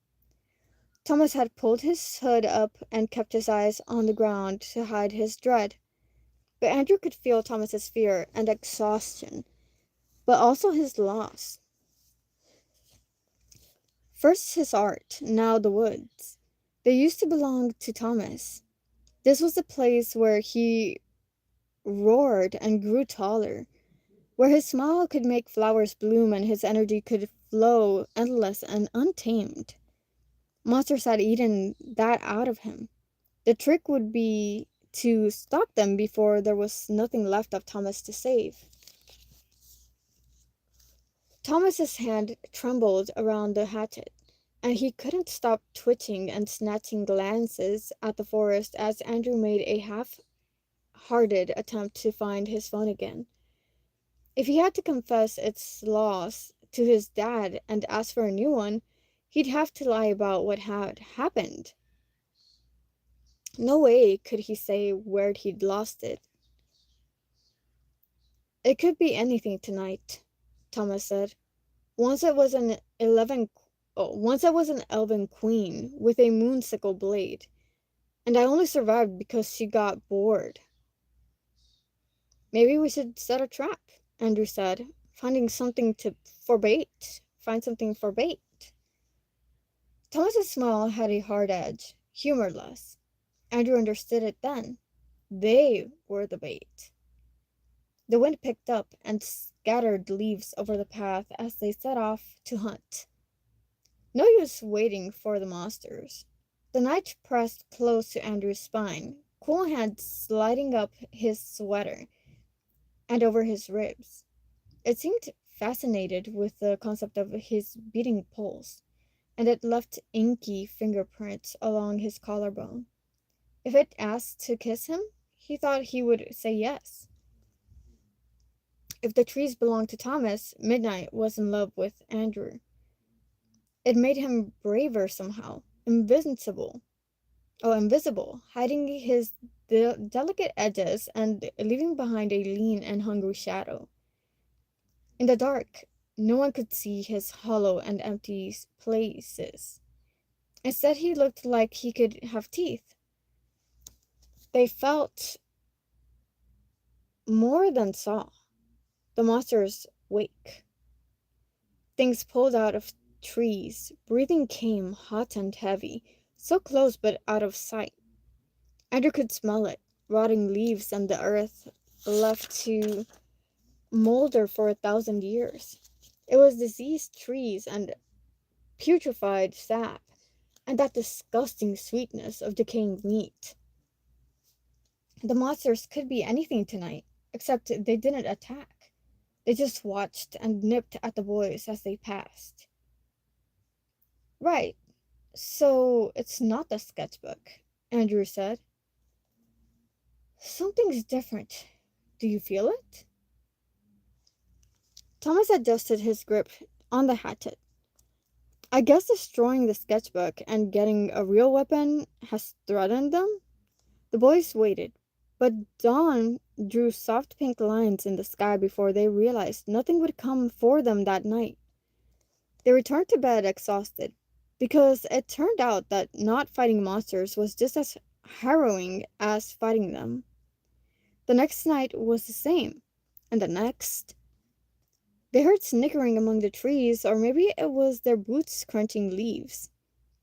Thomas had pulled his hood up and kept his eyes on the ground to hide his dread. But Andrew could feel Thomas's fear and exhaustion, but also his loss. First his art, now the woods. They used to belong to Thomas. This was the place where he roared and grew taller, where his smile could make flowers bloom and his energy could flow endless and untamed. Monsters had eaten that out of him. The trick would be to stop them before there was nothing left of Thomas to save. Thomas's hand trembled around the hatchet, and he couldn't stop twitching and snatching glances at the forest as Andrew made a half-hearted attempt to find his phone again. If he had to confess its loss to his dad and ask for a new one, he'd have to lie about what had happened. No way could he say where he'd lost it. "It could be anything tonight," Thomas said. Once it was an elven queen with a moonsicle blade, and I only survived because she got bored." "Maybe we should set a trap," Andrew said, "find something for bait. Thomas's smile had a hard edge, humorless. Andrew understood it then. They were the bait. The wind picked up and scattered leaves over the path as they set off to hunt. No use waiting for the monsters. The night pressed close to Andrew's spine, cool hands sliding up his sweater and over his ribs. It seemed fascinated with the concept of his beating pulse, and it left inky fingerprints along his collarbone. If it asked to kiss him, he thought he would say yes. If the trees belonged to Thomas, Midnight was in love with Andrew. It made him braver somehow, invisible, hiding his delicate edges and leaving behind a lean and hungry shadow. In the dark, no one could see his hollow and empty places. Instead, he looked like he could have teeth. They felt more than saw. The monsters wake. Things pulled out of trees. Breathing came hot and heavy, so close but out of sight. Andrew could smell it, rotting leaves and the earth left to molder for 1,000 years. It was diseased trees and putrefied sap, and that disgusting sweetness of decaying meat. The monsters could be anything tonight, except they didn't attack. They just watched and nipped at the boys as they passed. "Right, so it's not the sketchbook," Andrew said. "Something's different. Do you feel it?" Thomas adjusted his grip on the hatchet. "I guess destroying the sketchbook and getting a real weapon has threatened them." The boys waited, but dawn drew soft pink lines in the sky before they realized nothing would come for them that night. They returned to bed exhausted, because it turned out that not fighting monsters was just as harrowing as fighting them. The next night was the same, and the next. They heard snickering among the trees, or maybe it was their boots crunching leaves.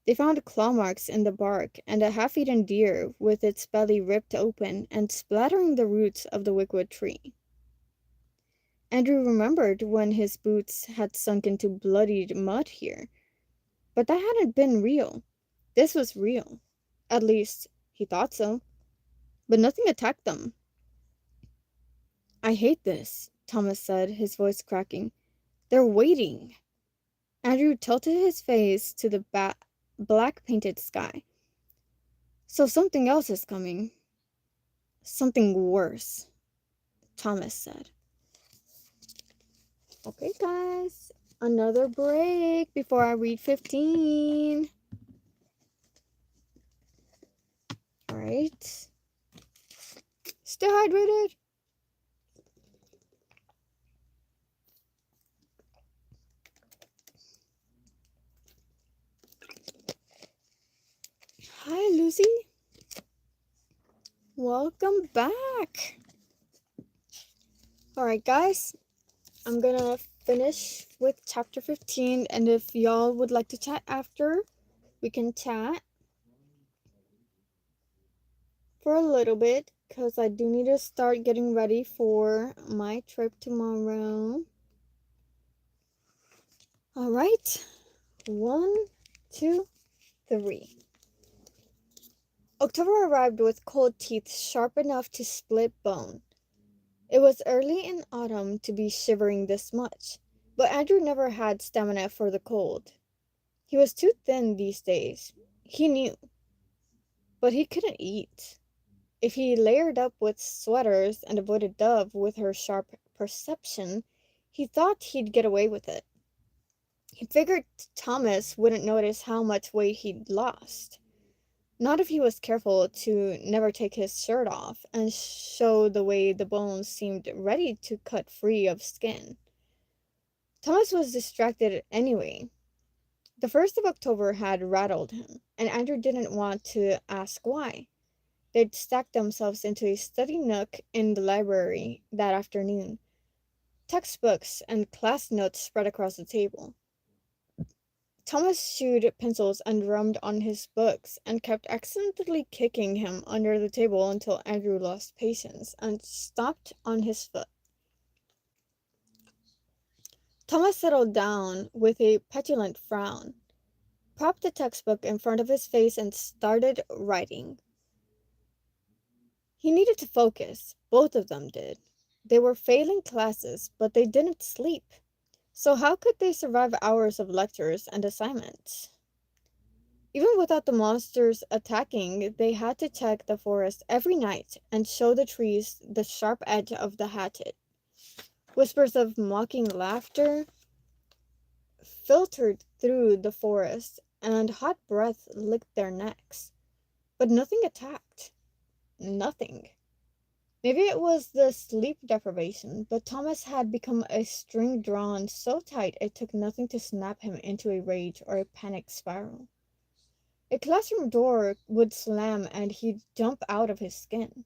They found claw marks in the bark, and a half-eaten deer with its belly ripped open and splattering the roots of the wigwood tree. Andrew remembered when his boots had sunk into bloodied mud here, but that hadn't been real. This was real. At least, he thought so. But nothing attacked them. "I hate this," Thomas said, his voice cracking. "They're waiting." Andrew tilted his face to the black painted sky. "So something else is coming." "Something worse," Thomas said. Okay, guys. Another break before I read 15. Alright. Stay hydrated. Hi, Lucy. Welcome back. Alright, guys. I'm gonna finish with chapter 15, and if y'all would like to chat after, we can chat for a little bit, because I do need to start getting ready for my trip tomorrow. Alright. 1, 2, 3. October arrived with cold teeth sharp enough to split bone. It was early in autumn to be shivering this much, but Andrew never had stamina for the cold. He was too thin these days. He knew. But he couldn't eat. If he layered up with sweaters and avoided Dove with her sharp perception, he thought he'd get away with it. He figured Thomas wouldn't notice how much weight he'd lost. Not if he was careful to never take his shirt off and show the way the bones seemed ready to cut free of skin. Thomas was distracted anyway. The 1st of October had rattled him, and Andrew didn't want to ask why. They'd stacked themselves into a study nook in the library that afternoon, textbooks and class notes spread across the table. Thomas chewed pencils and drummed on his books and kept accidentally kicking him under the table until Andrew lost patience and stopped on his foot. Thomas settled down with a petulant frown, propped the textbook in front of his face, and started writing. He needed to focus. Both of them did. They were failing classes, but they didn't sleep. So how could they survive hours of lectures and assignments? Even without the monsters attacking, they had to check the forest every night and show the trees the sharp edge of the hatchet. Whispers of mocking laughter filtered through the forest, and hot breath licked their necks. But nothing attacked. Nothing. Maybe it was the sleep deprivation, but Thomas had become a string drawn so tight it took nothing to snap him into a rage or a panic spiral. A classroom door would slam and he'd jump out of his skin.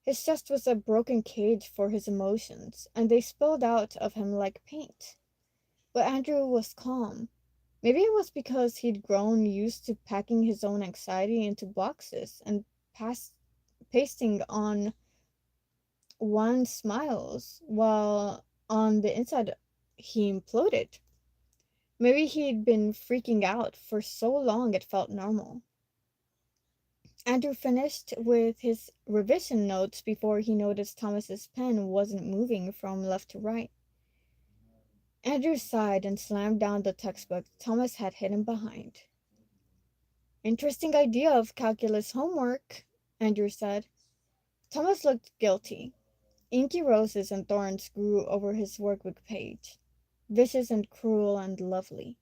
His chest was a broken cage for his emotions, and they spilled out of him like paint. But Andrew was calm. Maybe it was because he'd grown used to packing his own anxiety into boxes and pasting on one smiles, while on the inside he imploded. Maybe he'd been freaking out for so long it felt normal. Andrew finished with his revision notes before he noticed Thomas's pen wasn't moving from left to right. Andrew sighed and slammed down the textbook Thomas had hidden behind. "Interesting idea of calculus homework," Andrew said. Thomas looked guilty. Inky roses and thorns grew over his workbook page, vicious and cruel and lovely.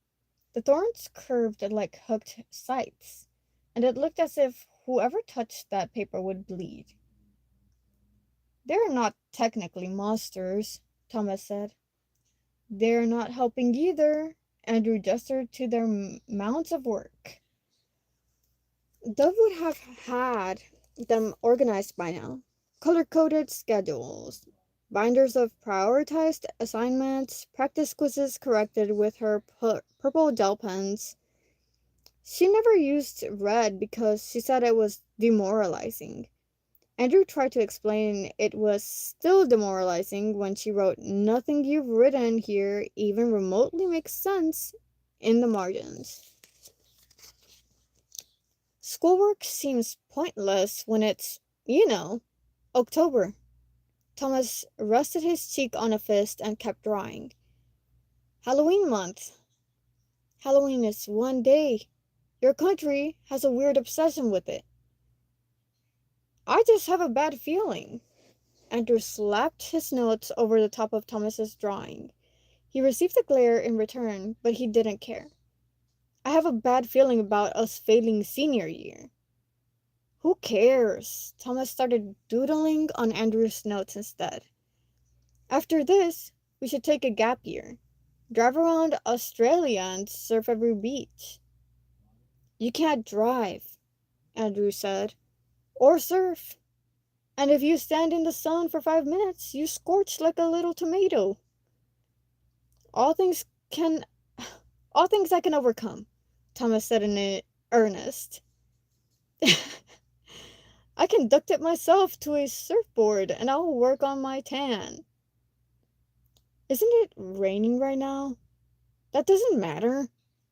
The thorns curved like hooked scythes, and it looked as if whoever touched that paper would bleed. "They're not technically monsters," Thomas said. "They're not helping either," Andrew gestured to their mounds of work. Dove would have had them organized by now. Color-coded schedules, binders of prioritized assignments, practice quizzes corrected with her purple gel pens. She never used red because she said it was demoralizing. Andrew tried to explain it was still demoralizing when she wrote nothing you've written here even remotely makes sense in the margins. Schoolwork seems pointless when it's, October. Thomas rested his cheek on a fist and kept drawing. Halloween month. Halloween is one day. Your country has a weird obsession with it. I just have a bad feeling. Andrew slapped his notes over the top of Thomas's drawing. He received a glare in return, but he didn't care. I have a bad feeling about us failing senior year. Who cares? Thomas started doodling on Andrew's notes instead. After this, we should take a gap year. Drive around Australia and surf every beach. You can't drive, Andrew said, or surf. And if you stand in the sun for 5 minutes, you scorch like a little tomato. All things can all things I can overcome, Thomas said in earnest. I can duct it myself to a surfboard and I'll work on my tan. Isn't it raining right now? That doesn't matter.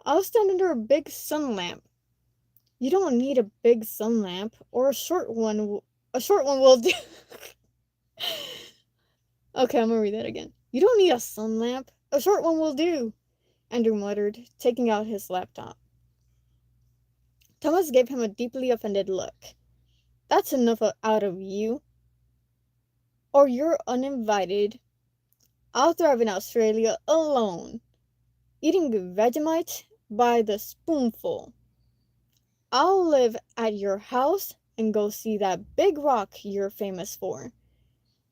I'll stand under a big sun lamp. You don't need a big sun lamp, or a short one. A short one will do. Okay, I'm gonna read that again. You don't need a sun lamp. A short one will do, Andrew muttered, taking out his laptop. Thomas gave him a deeply offended look. That's enough out of you. Or you're uninvited. I'll thrive in Australia alone, eating Vegemite by the spoonful. I'll live at your house and go see that big rock you're famous for.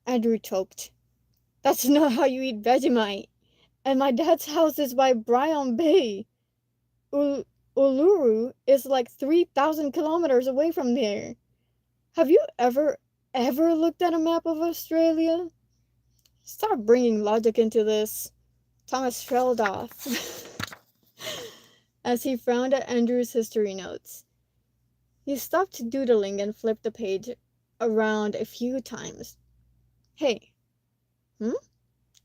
Andrew choked. That's not how you eat Vegemite. And my dad's house is by Byron Bay. Uluru is like 3,000 kilometers away from there. Have you ever looked at a map of Australia? Stop bringing logic into this. Thomas trailed off as he frowned at Andrew's history notes. He stopped doodling and flipped the page around a few times. Hey,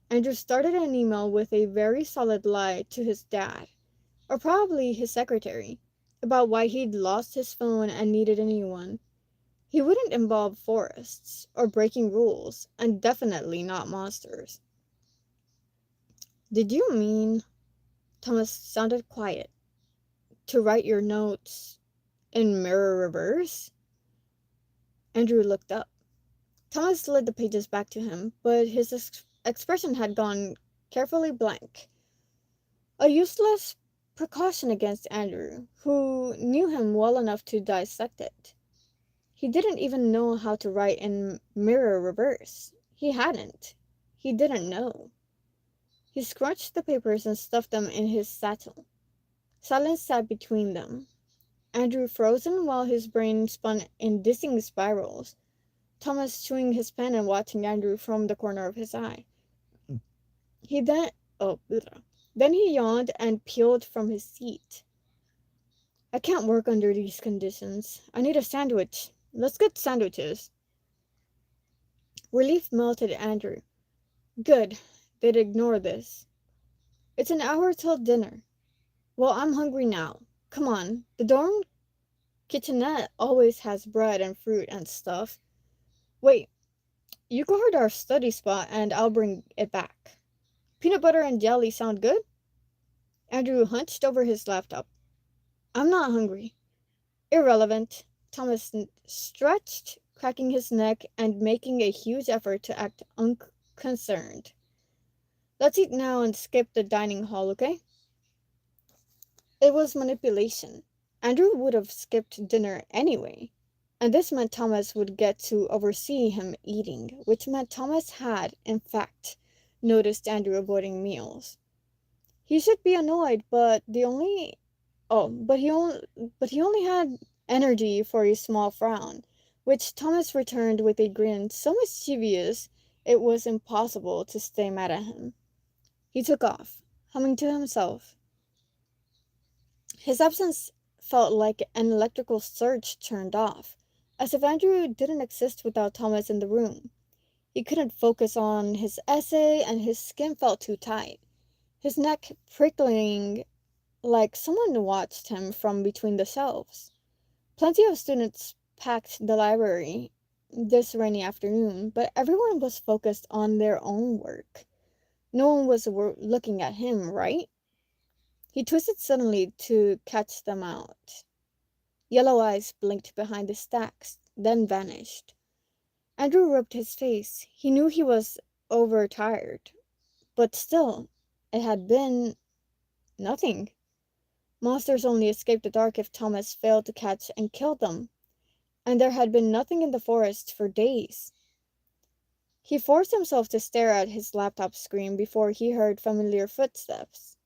Andrew started an email with a very solid lie to his dad, or probably his secretary, about why he'd lost his phone and needed a new one. He wouldn't involve forests, or breaking rules, and definitely not monsters. Did you mean, Thomas sounded quiet, to write your notes in mirror reverse? Andrew looked up. Thomas slid the pages back to him, but his expression had gone carefully blank. A useless precaution against Andrew, who knew him well enough to dissect it. He didn't even know how to write in mirror reverse. He hadn't. He didn't know. He scrunched the papers and stuffed them in his satchel. Silence sat between them. Andrew frozen while his brain spun in dizzying spirals. Thomas chewing his pen and watching Andrew from the corner of his eye. Then he yawned and peeled from his seat. I can't work under these conditions. I need a sandwich. Let's get sandwiches. Relief melted Andrew. Good. They'd ignore this. It's an hour till dinner. Well, I'm hungry now. Come on. The dorm kitchenette always has bread and fruit and stuff. Wait. You guard our study spot and I'll bring it back. Peanut butter and jelly sound good? Andrew hunched over his laptop. I'm not hungry. Irrelevant. Thomas stretched, cracking his neck and making a huge effort to act unconcerned. Let's eat now and skip the dining hall, okay? It was manipulation. Andrew would have skipped dinner anyway, and this meant Thomas would get to oversee him eating, which meant Thomas had, in fact, noticed Andrew avoiding meals. He should be annoyed, but he only had energy for a small frown. which Thomas returned with a grin so mischievous it was impossible to stay mad at him. He took off, humming to himself. His absence felt like an electrical surge turned off, as if Andrew didn't exist without Thomas in the room. He couldn't focus on his essay, and his skin felt too tight, his neck prickling like someone watched him from between the shelves. Plenty of students packed the library this rainy afternoon, but everyone was focused on their own work. No one was looking at him, right? He twisted suddenly to catch them out. Yellow eyes blinked behind the stacks, then vanished. Andrew rubbed his face. He knew he was overtired, but still, it had been nothing. Monsters only escaped the dark if Thomas failed to catch and kill them, and there had been nothing in the forest for days. He forced himself to stare at his laptop screen before he heard familiar footsteps.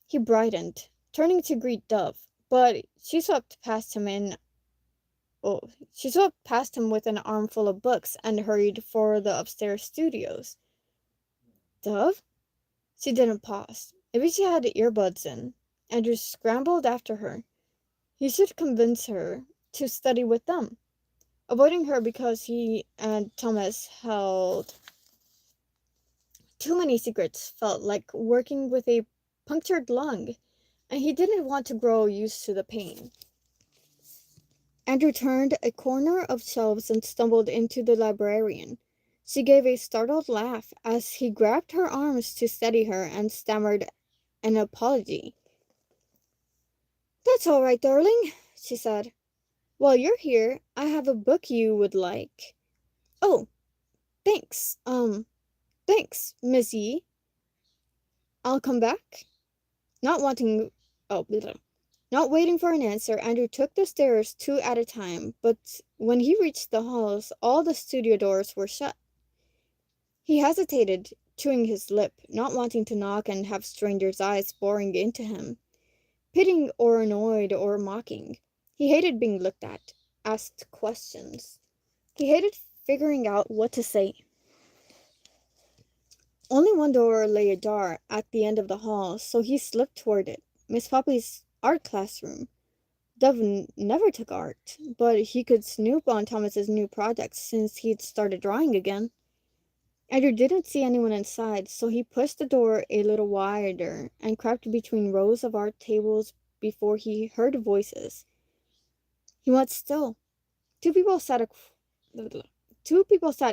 He brightened, turning to greet Dove, but she swept past him with an armful of books and hurried for the upstairs studios. Dove? She didn't pause. Maybe she had earbuds in. Andrew scrambled after her. He should convince her to study with them. Avoiding her because he and Thomas held too many secrets felt like working with a punctured lung, and he didn't want to grow used to the pain. Andrew turned a corner of shelves and stumbled into the librarian. She gave a startled laugh as he grabbed her arms to steady her and stammered an apology. "That's all right, darling," she said. "While you're here, I have a book you would like." "Oh, thanks. Thanks, Miss Yee. I'll come back." Not wanting oh, blah. Not waiting for an answer, Andrew took the stairs two at a time, but when he reached the halls, all the studio doors were shut. He hesitated, chewing his lip, not wanting to knock and have strangers' eyes boring into him, pitying or annoyed or mocking. He hated being looked at, asked questions. He hated figuring out what to say. Only one door lay ajar at the end of the hall, so he slipped toward it. Miss Poppy's art classroom. Dove never took art, but he could snoop on Thomas's new projects since he'd started drawing again. Andrew didn't see anyone inside, so he pushed the door a little wider and crept between rows of art tables before he heard voices. He went still. Two people sat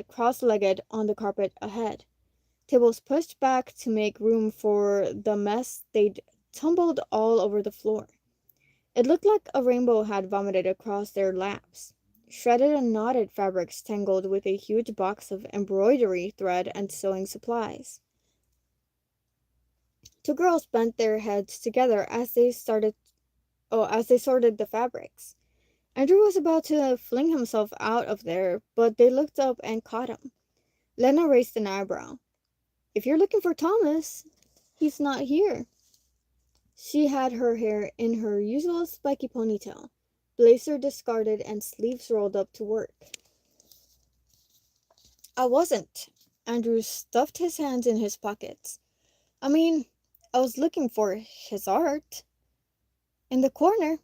cross-legged on the carpet ahead, tables pushed back to make room for the mess they'd tumbled all over the floor. It looked like a rainbow had vomited across their laps. Shredded and knotted fabrics tangled with a huge box of embroidery thread and sewing supplies. Two girls bent their heads together as they sorted the fabrics. Andrew was about to fling himself out of there, but they looked up and caught him. Lena raised an eyebrow. "If you're looking for Thomas, he's not here." She had her hair in her usual spiky ponytail, blazer discarded and sleeves rolled up to work. "I wasn't." Andrew stuffed his hands in his pockets. "I mean, I was looking for his art. In the corner.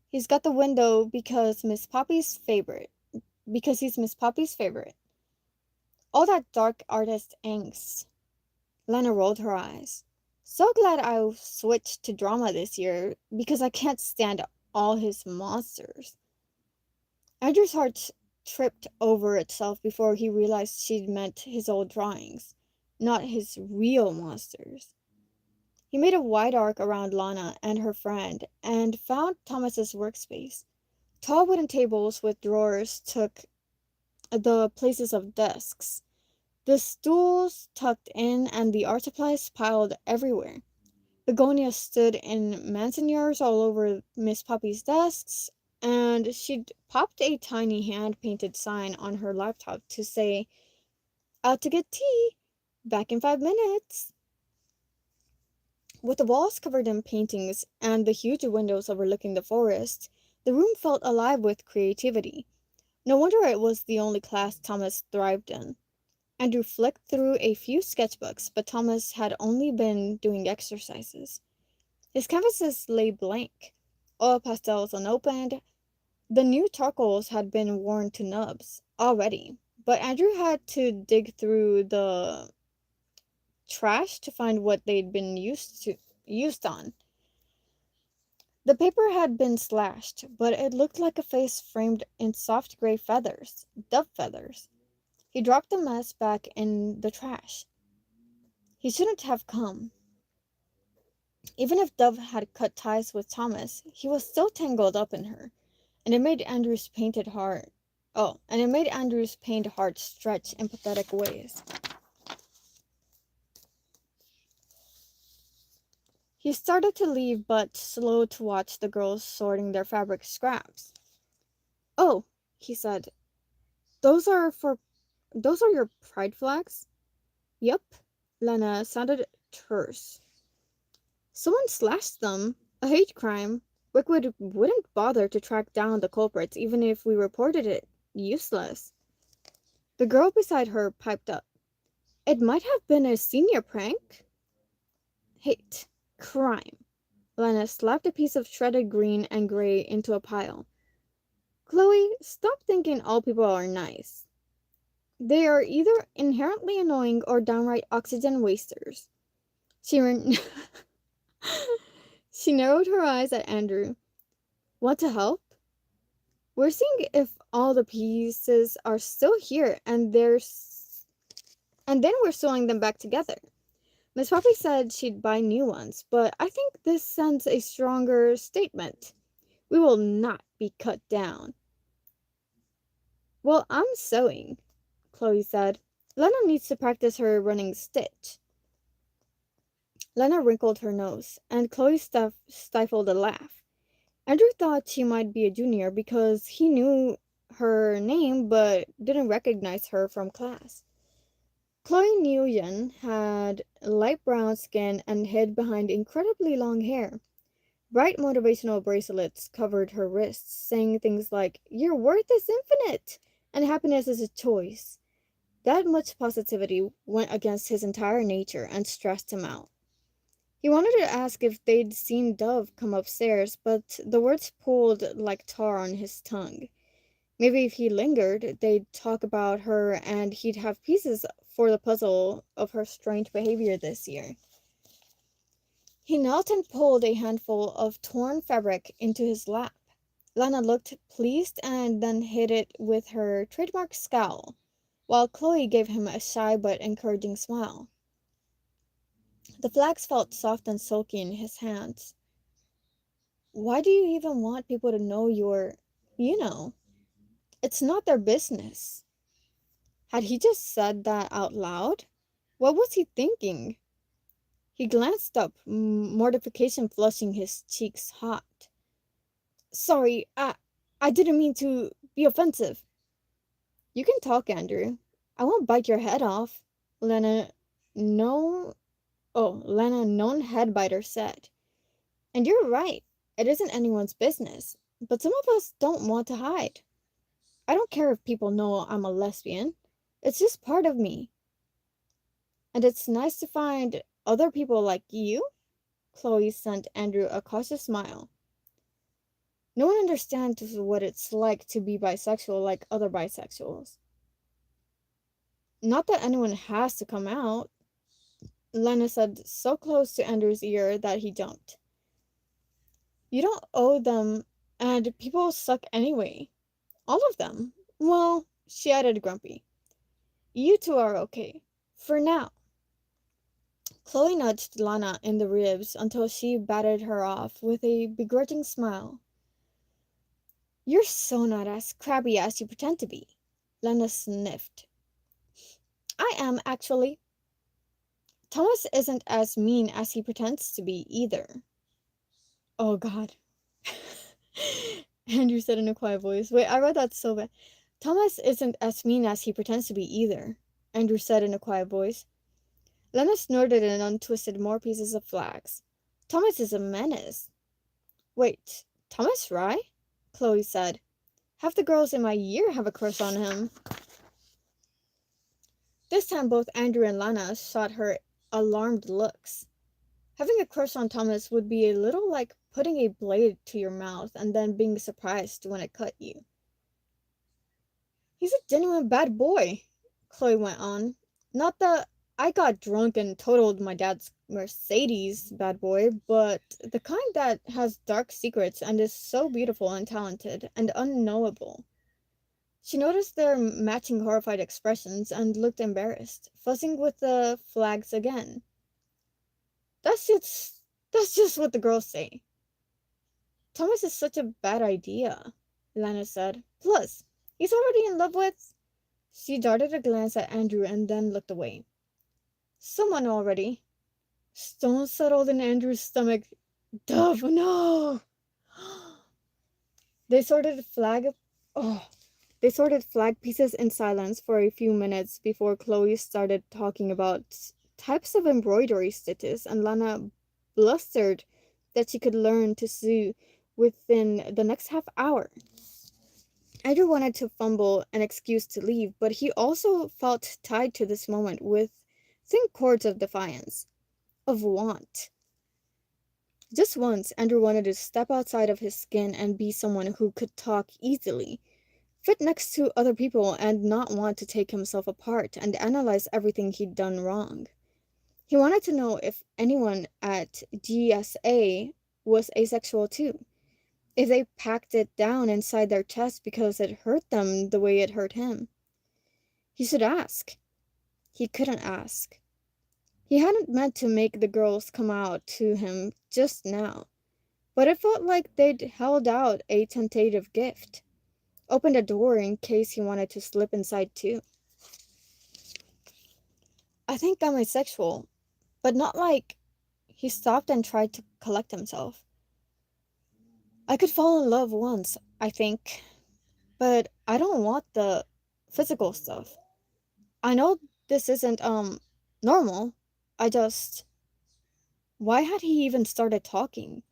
He's got the window because he's Miss Poppy's favorite. All that dark artist angst." Lena rolled her eyes. "So glad I switched to drama this year, because I can't stand all his monsters." Andrew's heart tripped over itself before he realized she'd meant his old drawings, not his real monsters. He made a wide arc around Lana and her friend and found Thomas's workspace. Tall wooden tables with drawers took the places of desks. The stools tucked in and the art supplies piled everywhere. Begonias stood in manzaners all over Miss Poppy's desks, and she'd popped a tiny hand-painted sign on her laptop to say, "Out to get tea. Back in 5 minutes." With the walls covered in paintings and the huge windows overlooking the forest, the room felt alive with creativity. No wonder it was the only class Thomas thrived in. Andrew flicked through a few sketchbooks, but Thomas had only been doing exercises. His canvases lay blank, oil pastels unopened. The new charcoals had been worn to nubs already, but Andrew had to dig through the trash to find what they'd been used on. The paper had been slashed, but it looked like a face framed in soft gray feathers, dove feathers. He dropped the mess back in the trash. He shouldn't have come. Even if Dove had cut ties with Thomas, he was still tangled up in her, and it made Andrew's painted heart and it made Andrew's pained heart stretch in pathetic ways. He started to leave, but slowed to watch the girls sorting their fabric scraps. "Oh," he said, "those are your pride flags?" "Yup." Lena sounded terse. "Someone slashed them. A hate crime. Wickwood wouldn't bother to track down the culprits even if we reported it. Useless." The girl beside her piped up. "It might have been a senior prank." "Hate. Crime." Lena slapped a piece of shredded green and gray into a pile. "Chloe, stop thinking all people are nice. They are either inherently annoying or downright oxygen wasters." She She narrowed her eyes at Andrew. "Want to help? We're seeing if all the pieces are still here, and then we're sewing them back together. Miss Poppy said she'd buy new ones, but I think this sends a stronger statement. We will not be cut down." "Well, I'm sewing," Chloe said. "Lena needs to practice her running stitch." Lena wrinkled her nose, and Chloe stifled a laugh. Andrew thought she might be a junior because he knew her name but didn't recognize her from class. Chloe Nguyen had light brown skin and hid behind incredibly long hair. Bright motivational bracelets covered her wrists, saying things like, "Your worth is infinite, and happiness is a choice." That much positivity went against his entire nature and stressed him out. He wanted to ask if they'd seen Dove come upstairs, but the words pulled like tar on his tongue. Maybe if he lingered, they'd talk about her and he'd have pieces for the puzzle of her strange behavior this year. He knelt and pulled a handful of torn fabric into his lap. Lana looked pleased and then hid it with her trademark scowl, while Chloe gave him a shy but encouraging smile. The flags felt soft and silky in his hands. "Why do you even want people to know you know? It's not their business." Had he just said that out loud? What was he thinking? He glanced up, mortification flushing his cheeks hot. "Sorry, I didn't mean to be offensive." "You can talk, Andrew. I won't bite your head off," Lena no Lena known headbiter said. "And you're right. It isn't anyone's business. But some of us don't want to hide. I don't care if people know I'm a lesbian. It's just part of me. And it's nice to find other people like you." Chloe sent Andrew a cautious smile. "No one understands what it's like to be bisexual like other bisexuals." "Not that anyone has to come out," Lena said, so close to Andrew's ear that he jumped. "You don't owe them, and people suck anyway. All of them. Well," she added grumpy, "you two are okay. For now." Chloe nudged Lana in the ribs until she batted her off with a begrudging smile. "You're so not as crabby as you pretend to be," Lana sniffed. "I am, actually. Thomas isn't as mean as he pretends to be, either." "Oh, God." Andrew said in a quiet voice. Wait, I read that so bad. "Thomas isn't as mean as he pretends to be, either," Andrew said in a quiet voice. Lena snorted and untwisted more pieces of flags. "Thomas is a menace." "Wait, Thomas Rye?" Chloe said. Half the girls in my year have a crush on him. This time both Andrew and Lana shot her alarmed looks. Having a crush on Thomas would be a little like putting a blade to your mouth and then being surprised when it cut you. He's a genuine bad boy, Chloe went on. Not the I got drunk and totaled my dad's Mercedes bad boy, but the kind that has dark secrets and is so beautiful and talented and unknowable. She noticed their matching horrified expressions and looked embarrassed, fussing with the flags again. That's just that's just what the girls say. Thomas is such a bad idea, Lana said. Plus, he's already in love with. She darted a glance at Andrew and then looked away. Someone already. Stone settled in Andrew's stomach. Dove, no! They sorted flag. Oh, they sorted flag pieces in silence for a few minutes before Chloe started talking about types of embroidery stitches, and Lana blustered that she could learn to sew within the next half hour. Andrew wanted to fumble an excuse to leave, but he also felt tied to this moment with thin cords of defiance, of want. Just once, Andrew wanted to step outside of his skin and be someone who could talk easily, fit next to other people, and not want to take himself apart and analyze everything he'd done wrong. He wanted to know if anyone at GSA was asexual too, if they packed it down inside their chest because it hurt them the way it hurt him. He should ask. He couldn't ask. He hadn't meant to make the girls come out to him just now, but it felt like they'd held out a tentative gift, opened a door in case he wanted to slip inside too. I think I'm asexual, but not like. He stopped and tried to collect himself. I could fall in love once, I think, but I don't want the physical stuff. I know this isn't, normal. I just. Why had he even started talking?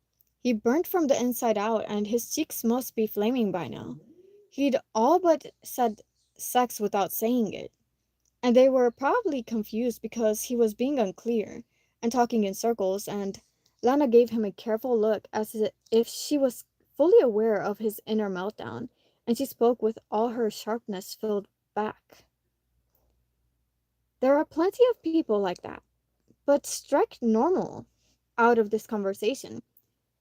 He burnt from the inside out, and his cheeks must be flaming by now. He'd all but said sex without saying it, and they were probably confused because he was being unclear and talking in circles, and Lana gave him a careful look as if she was fully aware of his inner meltdown, and she spoke with all her sharpness filled back. There are plenty of people like that, but strike normal out of this conversation.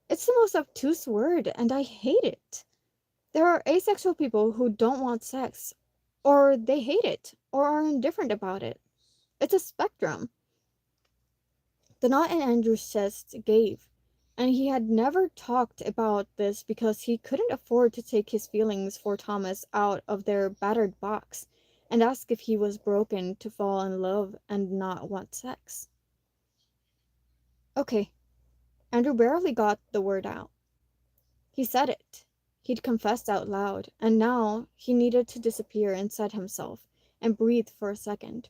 It's the most obtuse word, and I hate it. There are asexual people who don't want sex, or they hate it, or are indifferent about it. It's a spectrum. The knot in Andrew's chest gave, and he had never talked about this because he couldn't afford to take his feelings for Thomas out of their battered box and ask if he was broken to fall in love and not want sex. Okay, Andrew barely got the word out. He said it. He'd confessed out loud, and now he needed to disappear inside himself and breathe for a second.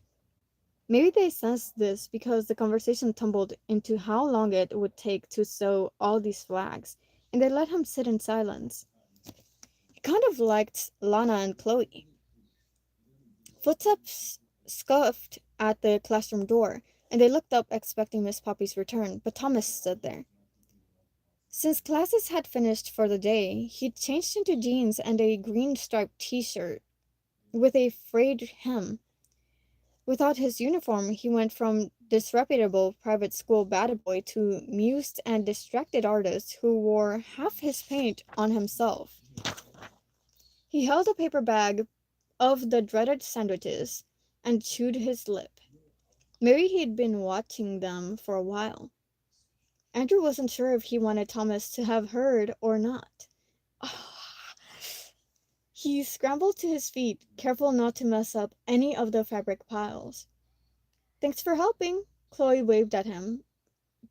Maybe they sensed this because the conversation tumbled into how long it would take to sew all these flags, and they let him sit in silence. He kind of liked Lana and Chloe. Footsteps scuffed at the classroom door, and they looked up expecting Miss Poppy's return, but Thomas stood there. Since classes had finished for the day, he'd changed into jeans and a green striped t-shirt with a frayed hem. Without his uniform, he went from disreputable private school bad boy to mused and distracted artist who wore half his paint on himself. He held a paper bag of the dreaded sandwiches and chewed his lip. Maybe he'd been watching them for a while. Andrew wasn't sure if he wanted Thomas to have heard or not. He scrambled to his feet, careful not to mess up any of the fabric piles. Thanks for helping, Chloe waved at him,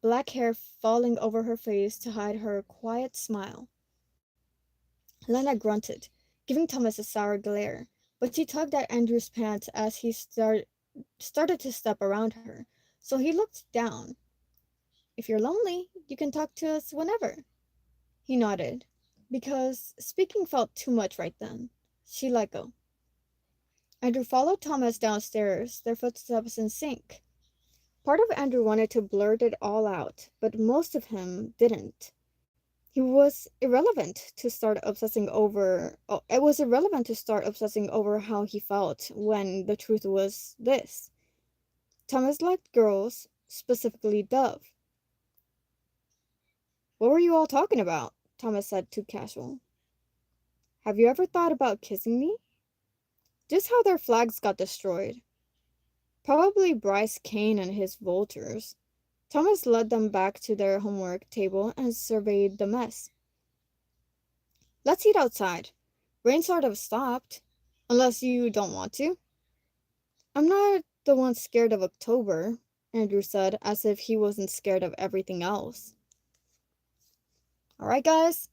black hair falling over her face to hide her quiet smile. Lena grunted, giving Thomas a sour glare, but she tugged at Andrew's pants as he started to step around her, so he looked down. If you're lonely, you can talk to us whenever. He nodded. because speaking felt too much right then. She let go. Andrew followed Thomas downstairs, their footsteps in sync. Part of Andrew wanted to blurt it all out, but most of him didn't. He was irrelevant to start obsessing over. Oh, it was irrelevant to start obsessing over how he felt when the truth was this. Thomas liked girls, specifically Dove. What were you all talking about? Thomas said, too casual. Have you ever thought about kissing me? Just how their flags got destroyed. Probably Bryce Kane and his vultures. Thomas led them back to their homework table and surveyed the mess. Let's eat outside. Rain sort of stopped. Unless you don't want to. I'm not the one scared of October, Andrew said, as if he wasn't scared of everything else. Alright guys,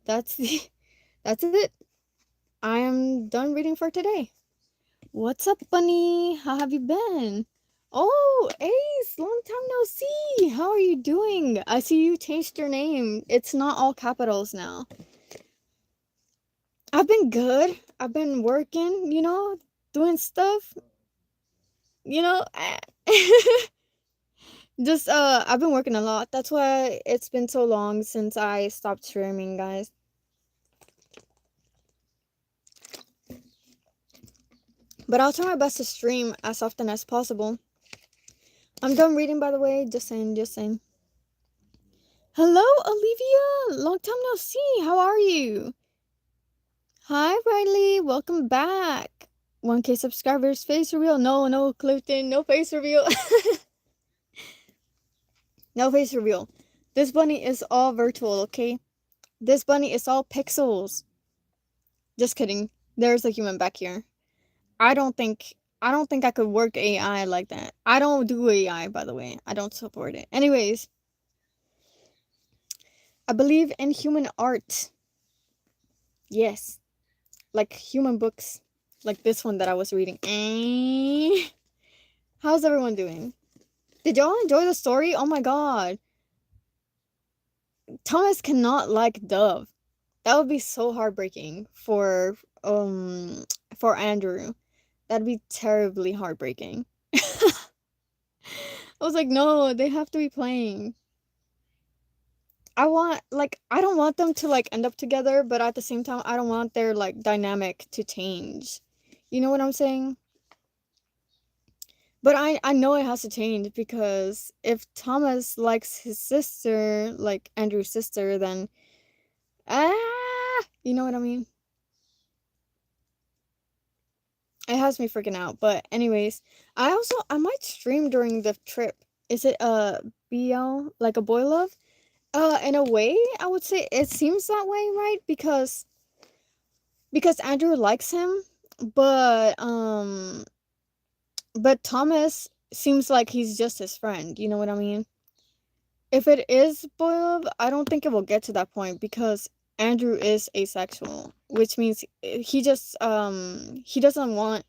that's it. I am done reading for today. What's up, bunny? How have you been? Oh, Ace, long time no see. How are you doing? I see you changed your name. It's not all capitals now. I've been good. I've been working, doing stuff. Just I've been working a lot. That's why it's been so long since I stopped streaming, guys. But I'll try my best to stream as often as possible. I'm done reading, by the way. Just saying. Hello, Olivia! Long time no see. How are you? Hi, Riley. Welcome back. 1K subscribers. Face reveal. No, Clifton. No face reveal. No face reveal. This bunny is all virtual, okay? This bunny is all pixels. Just kidding. There's a human back here. I don't think I could work AI like that. I don't do AI, by the way. I don't support it. Anyways, I believe in human art. Yes. Like human books. Like this one that I was reading. How's everyone doing? Did y'all enjoy the story? Oh my god. Thomas cannot like Dove. That would be so heartbreaking for Andrew. That'd be terribly heartbreaking. I was like, no, they have to be playing. I don't want them to like end up together, but at the same time I don't want their like dynamic to change. You know what I'm saying? But I know it has to change because if Thomas likes his sister, like Andrew's sister, then you know what I mean? It has me freaking out. But anyways, I might stream during the trip. Is it BL like a boy love? In a way, I would say it seems that way, right? Because Andrew likes him, but Thomas seems like he's just his friend. You know what I mean? If it is boy love, I don't think it will get to that point because Andrew is asexual, which means he doesn't want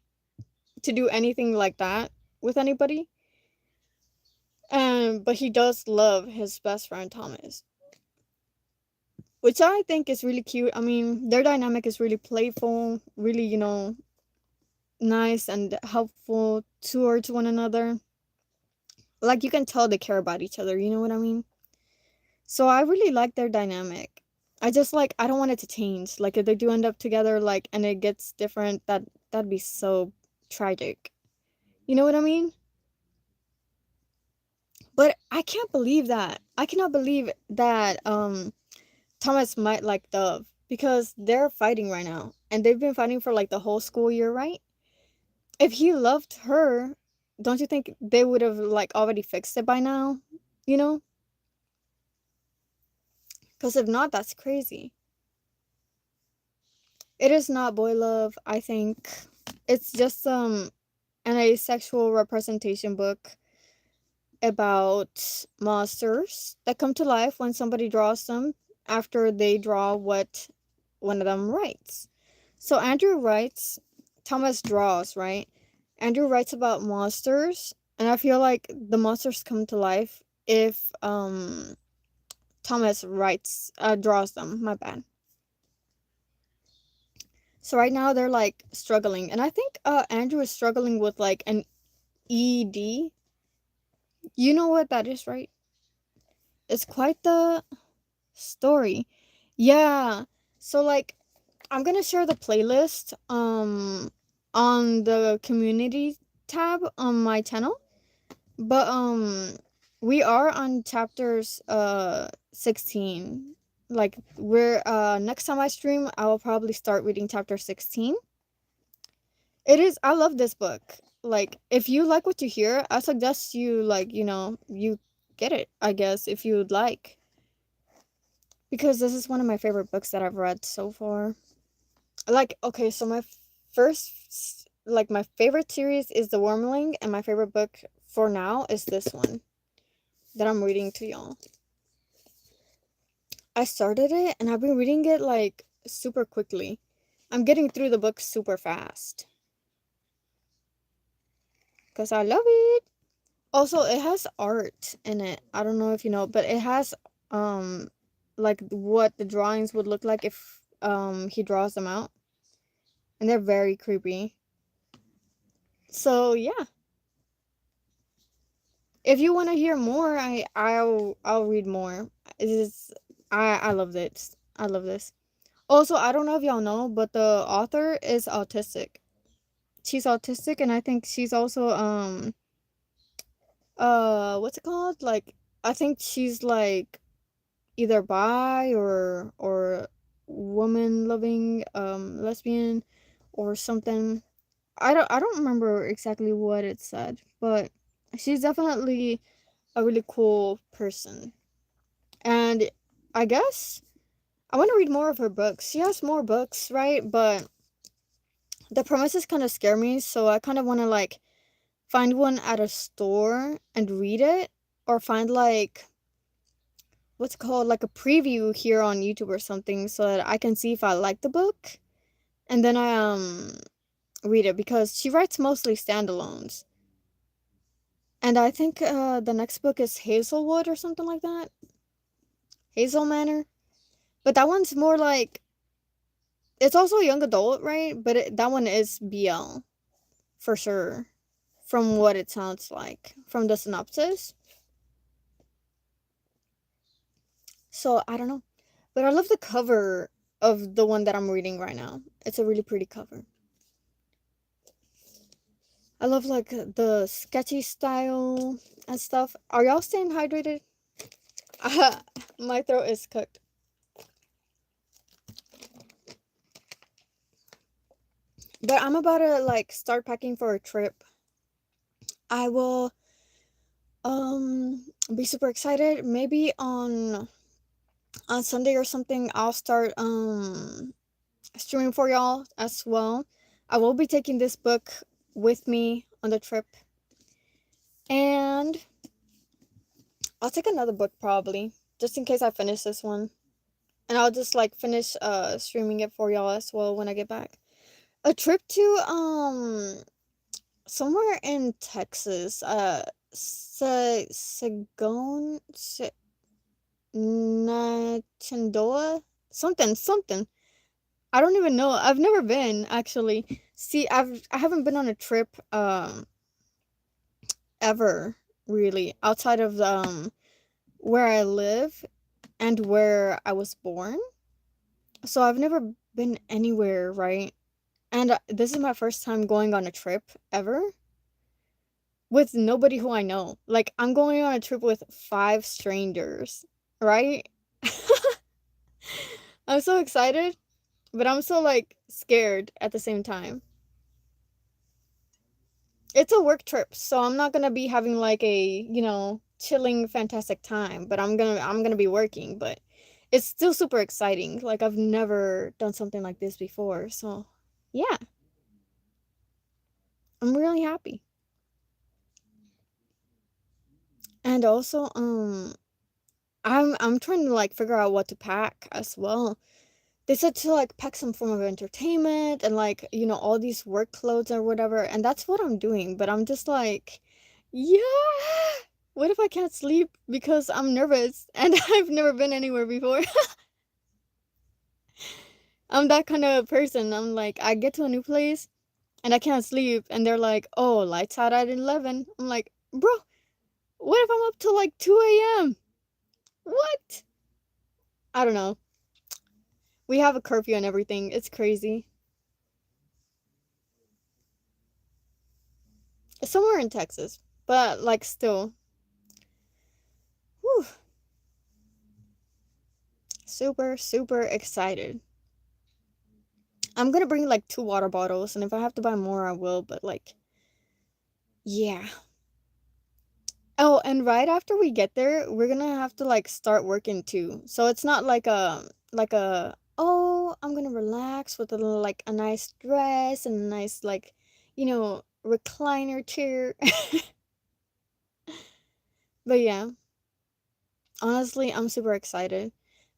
to do anything like that with anybody. But he does love his best friend Thomas, which I think is really cute. I mean, their dynamic is really playful, really, nice and helpful towards one another. Like you can tell they care about each other, you know what I mean? So I really like their dynamic. I don't want it to change. Like if they do end up together like and it gets different, that'd be so tragic. You know what I mean? But I can't believe that. I cannot believe that Thomas might like Dove because they're fighting right now and they've been fighting for like the whole school year, right? If he loved her, don't you think they would have like already fixed it by now? You know? Because if not, that's crazy. It is not boy love, I think. It's just an asexual representation book about monsters that come to life when somebody draws them after they draw what one of them writes. So Andrew writes, Thomas draws, right? Andrew writes about monsters, and I feel like the monsters come to life if Thomas draws them. My bad. So right now they're like struggling, and I think Andrew is struggling with like an ED. You know what that is, right? It's quite the story. Yeah. So like I'm gonna share the playlist on the community tab on my channel. But we are on chapters 16. Like we're next time I stream, I will probably start reading chapter 16. It is I love this book. Like if you like what you hear, I suggest you like, you get it, I guess, if you'd like. Because this is one of my favorite books that I've read so far. Like okay, so my first like my favorite series is The Wormling, and my favorite book for now is this one that I'm reading to y'all. I started it and I've been reading it like super quickly. I'm getting through the book super fast because I love it. Also, it has art in it. I don't know if you know, but it has um like what the drawings would look like if he draws them out, and they're very creepy. So yeah, if you want to hear more, I'll read more. It is I love this. I love this. Also, I don't know if y'all know, but the author is autistic. She's autistic, and I think she's also what's it called? Like I think she's like either bi or woman loving lesbian or something. I don't remember exactly what it said, but she's definitely a really cool person. And I guess I want to read more of her books. She has more books, right? But the premises kind of scare me, so I kind of want to like find one at a store and read it, or find like what's it called, like a preview here on YouTube or something, so that I can see if I like the book, and then I read it, because she writes mostly standalones. And I think the next book is Hazelwood or something like that. Hazel Manor. But that one's more like it's also young adult, right? But that one is BL for sure, from what it sounds like from the synopsis. So I don't know. But I love the cover of the one that I'm reading right now. It's a really pretty cover. I love like the sketchy style and stuff. Are y'all staying hydrated? My throat is cooked. But I'm about to like start packing for a trip. I will be super excited. Maybe on Sunday or something I'll start streaming for y'all as well. I will be taking this book with me on the trip. And I'll take another book probably, just in case I finish this one. And I'll just like finish streaming it for y'all as well when I get back. A trip to somewhere in Texas. Sagon Nachandoa? Something. I don't even know. I've never been actually. See, I haven't been on a trip ever really outside of where I live and where I was born. So I've never been anywhere, right? And this is my first time going on a trip ever with nobody who I know. Like I'm going on a trip with 5 strangers, right? I'm so excited, but I'm so like scared at the same time. It's a work trip, so I'm not gonna be having like a, chilling fantastic time, but I'm gonna be working, but it's still super exciting. Like I've never done something like this before, so yeah, I'm really happy. And also, I'm trying to like figure out what to pack as well. They said to like pack some form of entertainment and like, all these work clothes or whatever, and that's what I'm doing, but I'm just like, yeah, what if I can't sleep because I'm nervous and I've never been anywhere before? I'm that kind of person. I'm like, I get to a new place and I can't sleep, and they're like, "Oh, lights out at 11." I'm like, "Bro, what if I'm up till like 2 a.m.? What?" I don't know. We have a curfew and everything. It's crazy. It's somewhere in Texas, but like still, whew, super super excited. I'm gonna bring like 2 water bottles, and if I have to buy more, I will. But like, yeah. Oh, and right after we get there, we're gonna have to like start working too. So it's not like a oh, I'm gonna relax with like a nice dress and a nice like, recliner chair. But yeah, honestly, I'm super excited.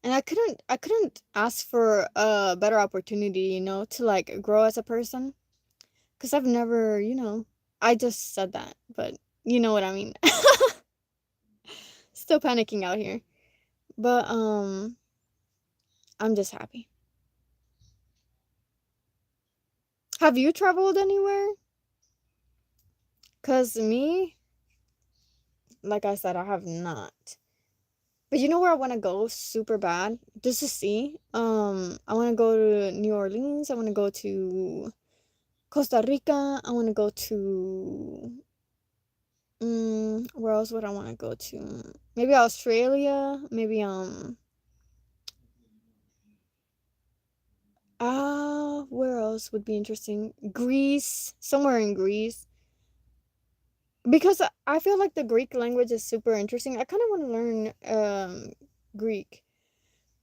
And I couldn't ask for a better opportunity, to like grow as a person. Cause I've never, I just said that, but you know what I mean. Still panicking out here. But I'm just happy. Have you traveled anywhere? Cause me, like I said, I have not. But you know where I want to go super bad? Just to see. I want to go to New Orleans. I want to go to Costa Rica. I want to go to where else would I want to go to? Maybe Australia. Maybe where else would be interesting? Greece. Somewhere in Greece. Because I feel like the Greek language is super interesting. I kind of want to learn Greek.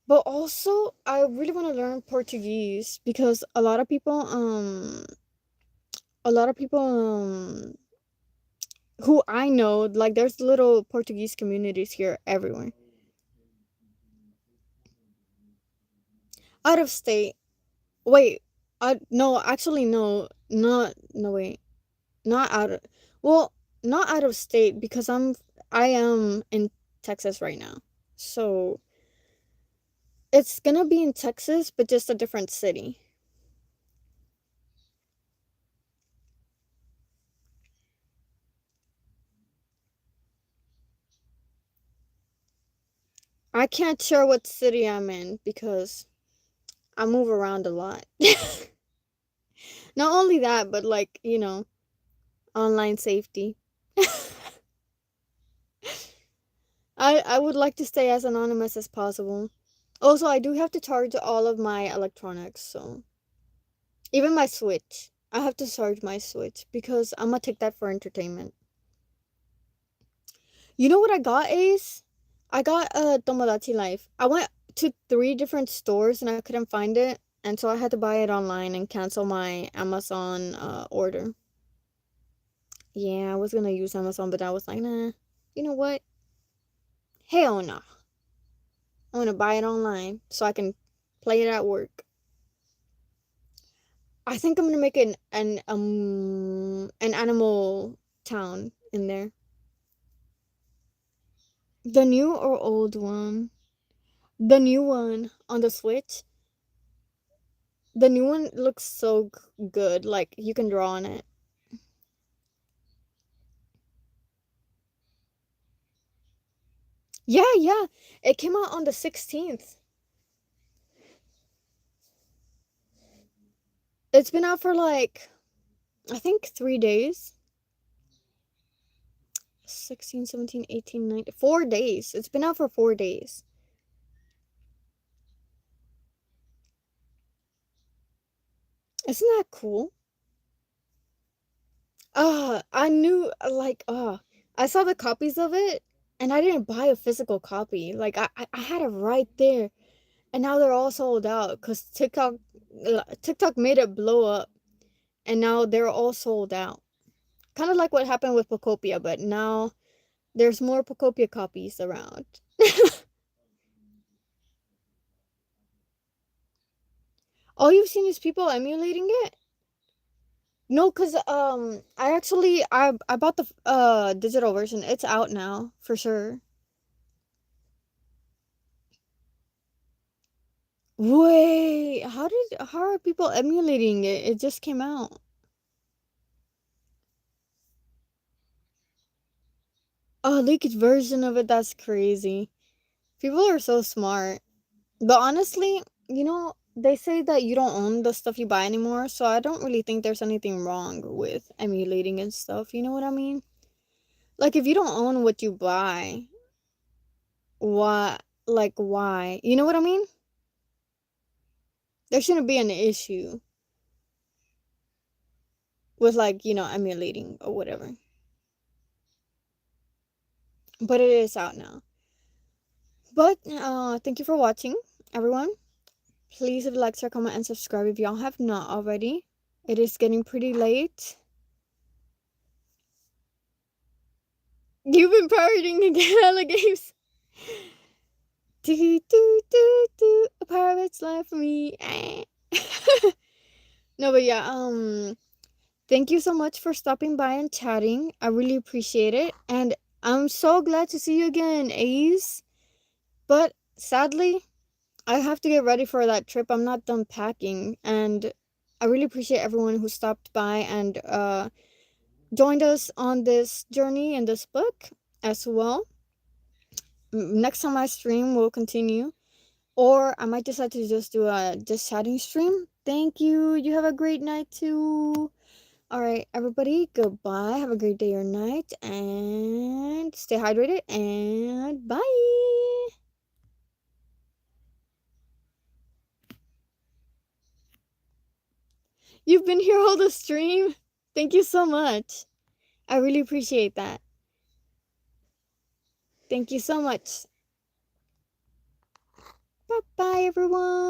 But also I really want to learn Portuguese because a lot of people who I know, like there's little Portuguese communities here everywhere. Out of state. Wait. No, actually no. Not no wait. Not out of well, not out of state because I am in Texas right now. So it's gonna be in Texas, but just a different city. I can't share what city I'm in because I move around a lot. Not only that, but like, online safety. I would like to stay as anonymous as possible. Also, I do have to charge all of my electronics, so even my Switch. I have to charge my Switch because I'm gonna take that for entertainment. You know what I got, Ace? I got a Tomodachi Life. I went to 3 different stores and I couldn't find it, and so I had to buy it online and cancel my Amazon order. Yeah, I was gonna use Amazon, but I was like, nah. You know what? Hell no. I'm gonna buy it online so I can play it at work. I think I'm gonna make an animal town in there. The new or old one? The new one on the Switch. The new one looks so good. Like you can draw on it. Yeah, yeah. It came out on the 16th. It's been out for like I think 3 days. 16, 17, 18, 19, 4 days. It's been out for 4 days. Isn't that cool? I knew I saw the copies of it and I didn't buy a physical copy. Like I had it right there and now they're all sold out because TikTok made it blow up and now they're all sold out. Kind of like what happened with Pocopia, but now there's more Pocopia copies around. All you've seen is people emulating it. No, cause I bought the digital version. It's out now for sure. Wait. Wait, how are people emulating it? It just came out. Oh, leaked version of it. That's crazy. People are so smart. But honestly, they say that you don't own the stuff you buy anymore, so I don't really think there's anything wrong with emulating and stuff. You know what I mean? Like if you don't own what you buy, why? You know what I mean? There shouldn't be an issue with emulating or whatever. But it is out now. But thank you for watching, everyone. Please like, share, comment, and subscribe if y'all have not already. It is getting pretty late. You've been pirating the Gala games. Do do do do. A pirate's life for me. No, but yeah. Thank you so much for stopping by and chatting. I really appreciate it, and I'm so glad to see you again, Ace. But sadly, I have to get ready for that trip. I'm not done packing, and I really appreciate everyone who stopped by and joined us on this journey in this book as well. Next time I stream, we'll continue, or I might decide to just do a just chatting stream. Thank you. You have a great night too. All right, everybody. Goodbye. Have a great day or night, and stay hydrated. And bye. You've been here all the stream. Thank you so much. I really appreciate that. Thank you so much. Bye bye, everyone.